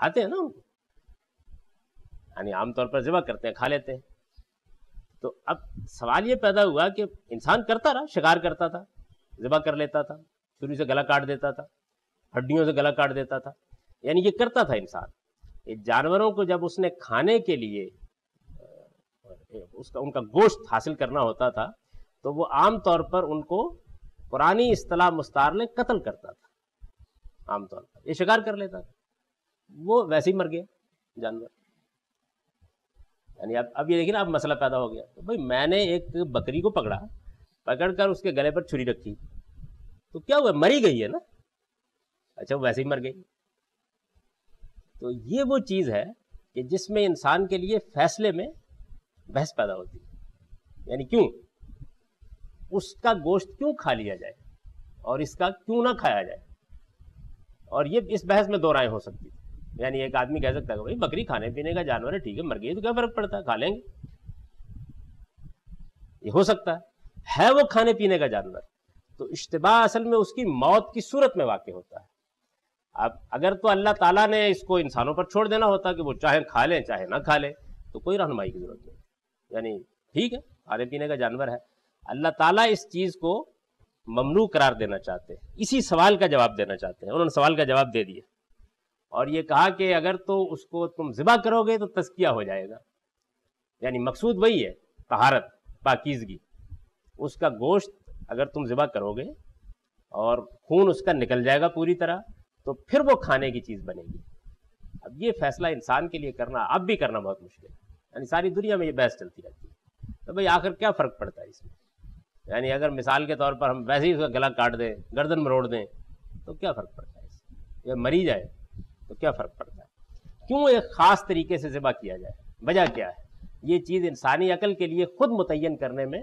نا ان کو، یعنی عام طور پر ذبح کرتے ہیں، کھا لیتے ہیں۔ تو اب سوال یہ پیدا ہوا کہ انسان کرتا رہا، شکار کرتا تھا، ذبح کر لیتا تھا، چھری سے گلا کاٹ دیتا تھا، ہڈیوں سے گلا کاٹ دیتا تھا، یعنی یہ کرتا تھا انسان۔ جانوروں کو جب اس نے کھانے کے لیے ان کا گوشت حاصل کرنا ہوتا تھا تو وہ عام طور پر ان کو پرانی اصطلاح مستعار میں قتل کرتا تھا، عام طور پر یہ شکار کر لیتا تھا، وہ ویسے ہی مر گیا جانور۔ یعنی اب یہ دیکھیں نا، اب مسئلہ پیدا ہو گیا، تو بھائی میں نے ایک بکری کو پکڑ کر اس کے گلے پر چھری رکھی تو کیا ہوا، مری گئی ہے نا، اچھا وہ ویسے ہی مر گئی۔ تو یہ وہ چیز ہے کہ جس میں انسان کے لیے فیصلے میں بحث پیدا ہوتی ہے، یعنی کیوں اس کا گوشت کیوں کھا لیا جائے اور اس کا کیوں نہ کھایا جائے. اور یہ اس بحث میں دو رائے ہو سکتی تھی. یعنی ایک آدمی کہہ سکتا ہے کہ بھائی بکری کھانے پینے کا جانور ہے، ٹھیک ہے، مر گئی تو کیا فرق پڑتا ہے، کھا لیں گے. یہ ہو سکتا ہے وہ کھانے پینے کا جانور. تو اشتباہ اصل میں اس کی موت کی صورت میں واقع ہوتا ہے. اب اگر تو اللہ تعالیٰ نے اس کو انسانوں پر چھوڑ دینا ہوتا کہ وہ چاہے کھا لیں چاہے نہ کھا لیں تو کوئی رہنمائی کی ضرورت نہیں. یعنی ٹھیک ہے کھانے پینے کا جانور ہے. اللہ تعالیٰ اس چیز کو ممنوع قرار دینا چاہتے ہیں، اسی سوال کا جواب دینا چاہتے ہیں. انہوں نے سوال کا جواب دے دیا اور یہ کہا کہ اگر تو اس کو تم ذبح کرو گے تو تزکیہ ہو جائے گا. یعنی مقصود وہی ہے، طہارت، پاکیزگی. اس کا گوشت اگر تم ذبح کرو گے اور خون اس کا نکل جائے گا پوری طرح تو پھر وہ کھانے کی چیز بنے گی. اب یہ فیصلہ انسان کے لیے کرنا اب بھی کرنا بہت مشکل ہے. یعنی ساری دنیا میں یہ بحث چلتی رہتی ہے تو بھئی آخر کیا فرق پڑتا ہے اس میں. یعنی اگر مثال کے طور پر ہم ویسے ہی اس کا گلا کاٹ دیں، گردن مروڑ دیں تو کیا فرق پڑتا ہے اس میں، یا مری جائے تو کیا فرق پڑتا ہے. کیوں ایک خاص طریقے سے ذبح کیا جائے، وجہ کیا ہے. یہ چیز انسانی عقل کے لیے خود متعین کرنے میں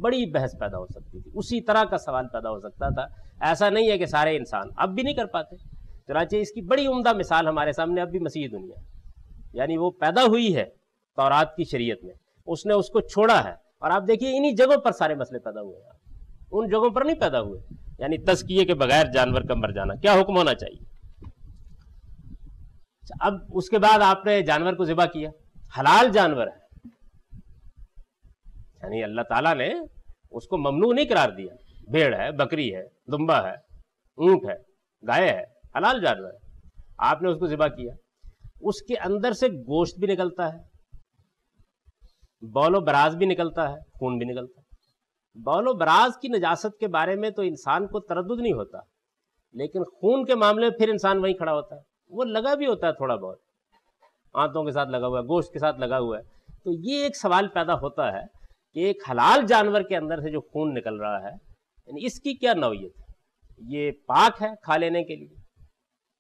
بڑی بحث پیدا ہو سکتی تھی. اسی طرح کا سوال پیدا ہو سکتا تھا. ایسا نہیں ہے کہ سارے انسان اب بھی نہیں کر پاتے. چنانچہ اس کی بڑی عمدہ مثال ہمارے سامنے اب بھی مسیح دنیا. یعنی وہ پیدا ہوئی ہے تورات کی شریعت میں، اس نے اس کو چھوڑا ہے اور آپ دیکھیے انہی جگہوں پر سارے مسئلے پیدا ہوئے ہیں. ان جگہوں پر نہیں پیدا ہوئے. یعنی تزکیے کے بغیر جانور کا مر جانا، کیا حکم ہونا چاہیے. اب اس کے بعد آپ نے جانور کو ذبح کیا، حلال جانور ہے، یعنی اللہ تعالیٰ نے اس کو ممنوع نہیں قرار دیا. بھیڑ ہے، بکری ہے، دمبا ہے، اونٹ ہے، گائے ہے، حلال جانور ہے. آپ نے اس کو ذبح کیا، اس کے اندر سے گوشت بھی نکلتا ہے، بول و براز بھی نکلتا ہے، خون بھی نکلتا ہے. بول و براز کی نجاست کے بارے میں تو انسان کو تردد نہیں ہوتا، لیکن خون کے معاملے میں پھر انسان وہیں کھڑا ہوتا ہے. وہ لگا بھی ہوتا ہے تھوڑا بہت، آنتوں کے ساتھ لگا ہوا ہے، گوشت کے ساتھ لگا ہوا ہے. تو یہ ایک سوال پیدا ہوتا ہے کہ ایک حلال جانور کے اندر سے جو خون نکل رہا ہے، یعنی اس کی کیا نوعیت ہے. یہ پاک ہے کھا لینے کے لیے،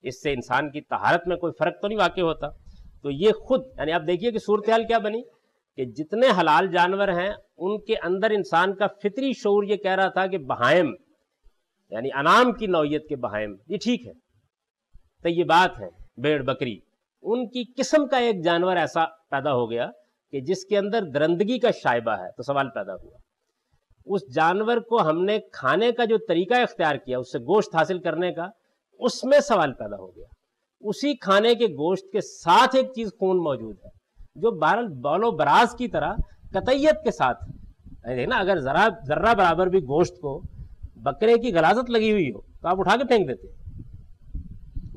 اس سے انسان کی طہارت میں کوئی فرق تو نہیں واقع ہوتا. تو یہ خود یعنی آپ دیکھیے کہ صورتحال کیا بنی کہ جتنے حلال جانور ہیں ان کے اندر انسان کا فطری شعور یہ کہہ رہا تھا کہ بہائم یعنی انعام کی نوعیت کے بہائم یہ ٹھیک ہے، طیبات ہیں، بھیڑ بکری، ان کی قسم کا ایک جانور ایسا پیدا ہو گیا کہ جس کے اندر درندگی کا شائبہ ہے. تو سوال پیدا ہوا، اس جانور کو ہم نے کھانے کا جو طریقہ اختیار کیا، اس سے گوشت حاصل کرنے کا، اس میں سوال پیدا ہو گیا. اسی کھانے کے گوشت کے ساتھ ایک چیز خون موجود ہے جو بہرحال بول و براز کی طرح قطعیت کے ساتھ ہے نا. اگر ذرہ برابر بھی گوشت کو بکرے کی غلاظت لگی ہوئی ہو تو آپ اٹھا کے پھینک دیتے،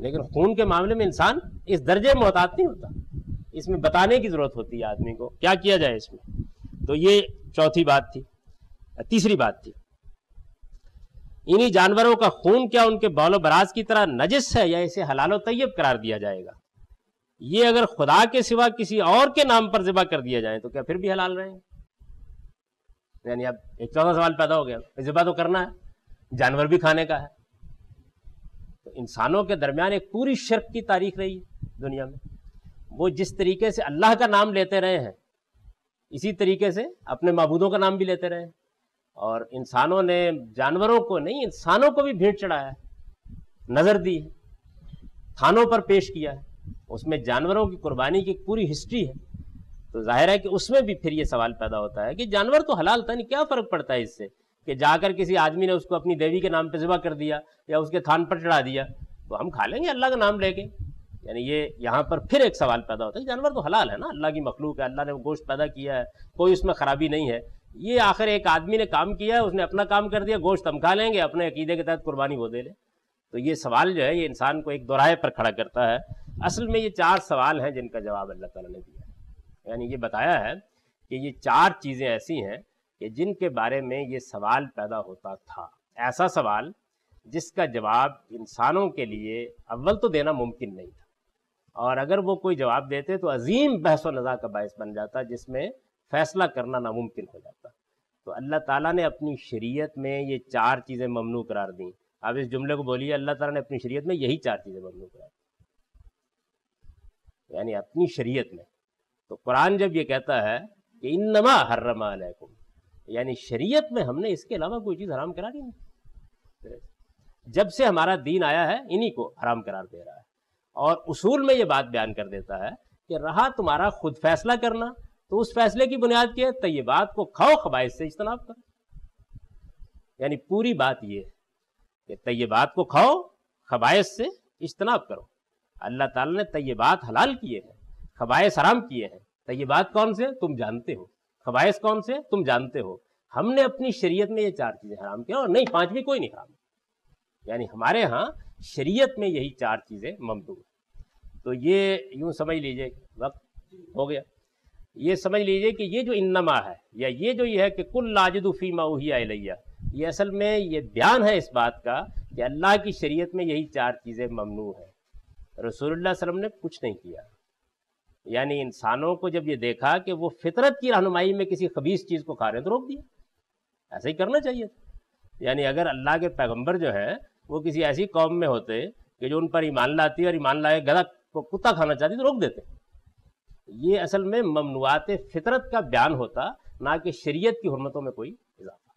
لیکن خون کے معاملے میں انسان اس درجے میں محتاط نہیں ہوتا. اس میں بتانے کی ضرورت ہوتی ہے آدمی کو کیا کیا جائے اس میں. تو یہ چوتھی بات تھی. تیسری بات تھی، انہی جانوروں کا خون کیا ان کے بول و براز کی طرح نجس ہے یا اسے حلال و طیب قرار دیا جائے گا. یہ اگر خدا کے سوا کسی اور کے نام پر ذبح کر دیا جائے تو کیا پھر بھی حلال رہیں گے. یعنی اب ایک چوتھا سوال پیدا ہو گیا، ذبح تو کرنا ہے، جانور بھی کھانے کا ہے. تو انسانوں کے درمیان ایک پوری شرک کی تاریخ رہی ہے دنیا میں. وہ جس طریقے سے اللہ کا نام لیتے رہے ہیں اسی طریقے سے اپنے معبودوں کا نام بھی لیتے رہے ہیں. اور انسانوں نے جانوروں کو نہیں، انسانوں کو بھی بھیٹ چڑھایا ہے، نظر دی ہے، تھانوں پر پیش کیا ہے. اس میں جانوروں کی قربانی کی پوری ہسٹری ہے. تو ظاہر ہے کہ اس میں بھی پھر یہ سوال پیدا ہوتا ہے کہ جانور تو حلال تھا، نہیں کیا فرق پڑتا ہے اس سے کہ جا کر کسی آدمی نے اس کو اپنی دیوی کے نام پہ ذبح کر دیا یا اس کے تھان پر چڑھا دیا تو ہم کھا لیں گے اللہ کا نام لے کے. یعنی یہ یہاں پر پھر ایک سوال پیدا ہوتا ہے، جانور تو حلال ہے نا، اللہ کی مخلوق ہے، اللہ نے وہ گوشت پیدا کیا ہے، کوئی اس میں خرابی نہیں ہے. یہ آخر ایک آدمی نے کام کیا ہے، اس نے اپنا کام کر دیا، گوشت ہم کھا لیں گے، اپنے عقیدے کے تحت قربانی وہ دے لے. تو یہ سوال جو ہے یہ انسان کو ایک دوراہے پر کھڑا کرتا ہے. اصل میں یہ 4 سوال ہیں جن کا جواب اللہ تعالیٰ نے دیا ہے. یعنی یہ بتایا ہے کہ یہ 4 چیزیں ایسی ہیں کہ جن کے بارے میں یہ سوال پیدا ہوتا تھا. ایسا سوال جس کا جواب انسانوں کے لیے اول تو دینا ممکن نہیں تھا، اور اگر وہ کوئی جواب دیتے تو عظیم بحث و نزاع کا باعث بن جاتا جس میں فیصلہ کرنا ناممکن ہو جاتا. تو اللہ تعالیٰ نے اپنی شریعت میں یہ 4 چیزیں ممنوع قرار دیں. آپ اس جملے کو بولیے، اللہ تعالیٰ نے اپنی شریعت میں یہی 4 چیزیں ممنوع قرار دیں، یعنی اپنی شریعت میں. تو قرآن جب یہ کہتا ہے کہ انما حرم علیکم، یعنی شریعت میں ہم نے اس کے علاوہ کوئی چیز حرام قرار ہی نہیں. جب سے ہمارا دین آیا ہے انہی کو حرام قرار دے رہا ہے. اور اصول میں یہ بات بیان کر دیتا ہے کہ رہا تمہارا خود فیصلہ کرنا تو اس فیصلے کی بنیاد کیا ہے؟ طیبات کو کھاؤ، خبائث سے اجتناب کرو. یعنی پوری بات یہ ہے کہ طیبات کو کھاؤ، خبائث سے اجتناب کرو. اللہ تعالیٰ نے طیبات حلال کیے ہیں، خبائث حرام کیے ہیں. طیبات کون سے؟ تم جانتے ہو. خبائث کون سے؟ تم جانتے ہو. ہم نے اپنی شریعت میں یہ 4 چیزیں حرام کیا، اور نہیں 5ویں کوئی نہیں حرام. یعنی ہمارے ہاں شریعت میں یہی 4 چیزیں ممنوع ہیں. تو یہ یوں سمجھ لیجئے، وقت ہو گیا، یہ سمجھ لیجئے کہ یہ جو انما ہے، یا یہ جو یہ ہے کہ کل لاجد فیما اوحی الیہ، یہ اصل میں یہ بیان ہے اس بات کا کہ اللہ کی شریعت میں یہی 4 چیزیں ممنوع ہیں. رسول اللہ صلی اللہ علیہ وسلم نے کچھ نہیں کیا. یعنی انسانوں کو جب یہ دیکھا کہ وہ فطرت کی رہنمائی میں کسی خبیث چیز کو کھا رہے ہیں تو روک دیا. ایسا ہی کرنا چاہیے تھا. یعنی اگر اللہ کے پیغمبر جو ہیں وہ کسی ایسی قوم میں ہوتے کہ جو ان پر ایمان لاتی اور ایمان لائے گدھا کو کتا کھانا چاہتی تو روک دیتے. یہ اصل میں ممنوعات فطرت کا بیان ہوتا، نہ کہ شریعت کی حرمتوں میں کوئی اضافہ.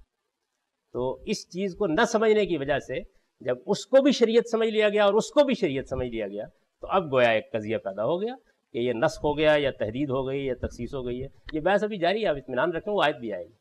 تو اس چیز کو نہ سمجھنے کی وجہ سے جب اس کو بھی شریعت سمجھ لیا گیا اور اس کو بھی شریعت سمجھ لیا گیا تو اب گویا ایک قضیہ پیدا ہو گیا کہ یہ نسخ ہو گیا یا تحدید ہو گئی یا تخصیص ہو گئی ہے. یہ بحث ابھی جاری ہے، آپ اطمینان رکھیں، وہ آیت بھی آئے گی.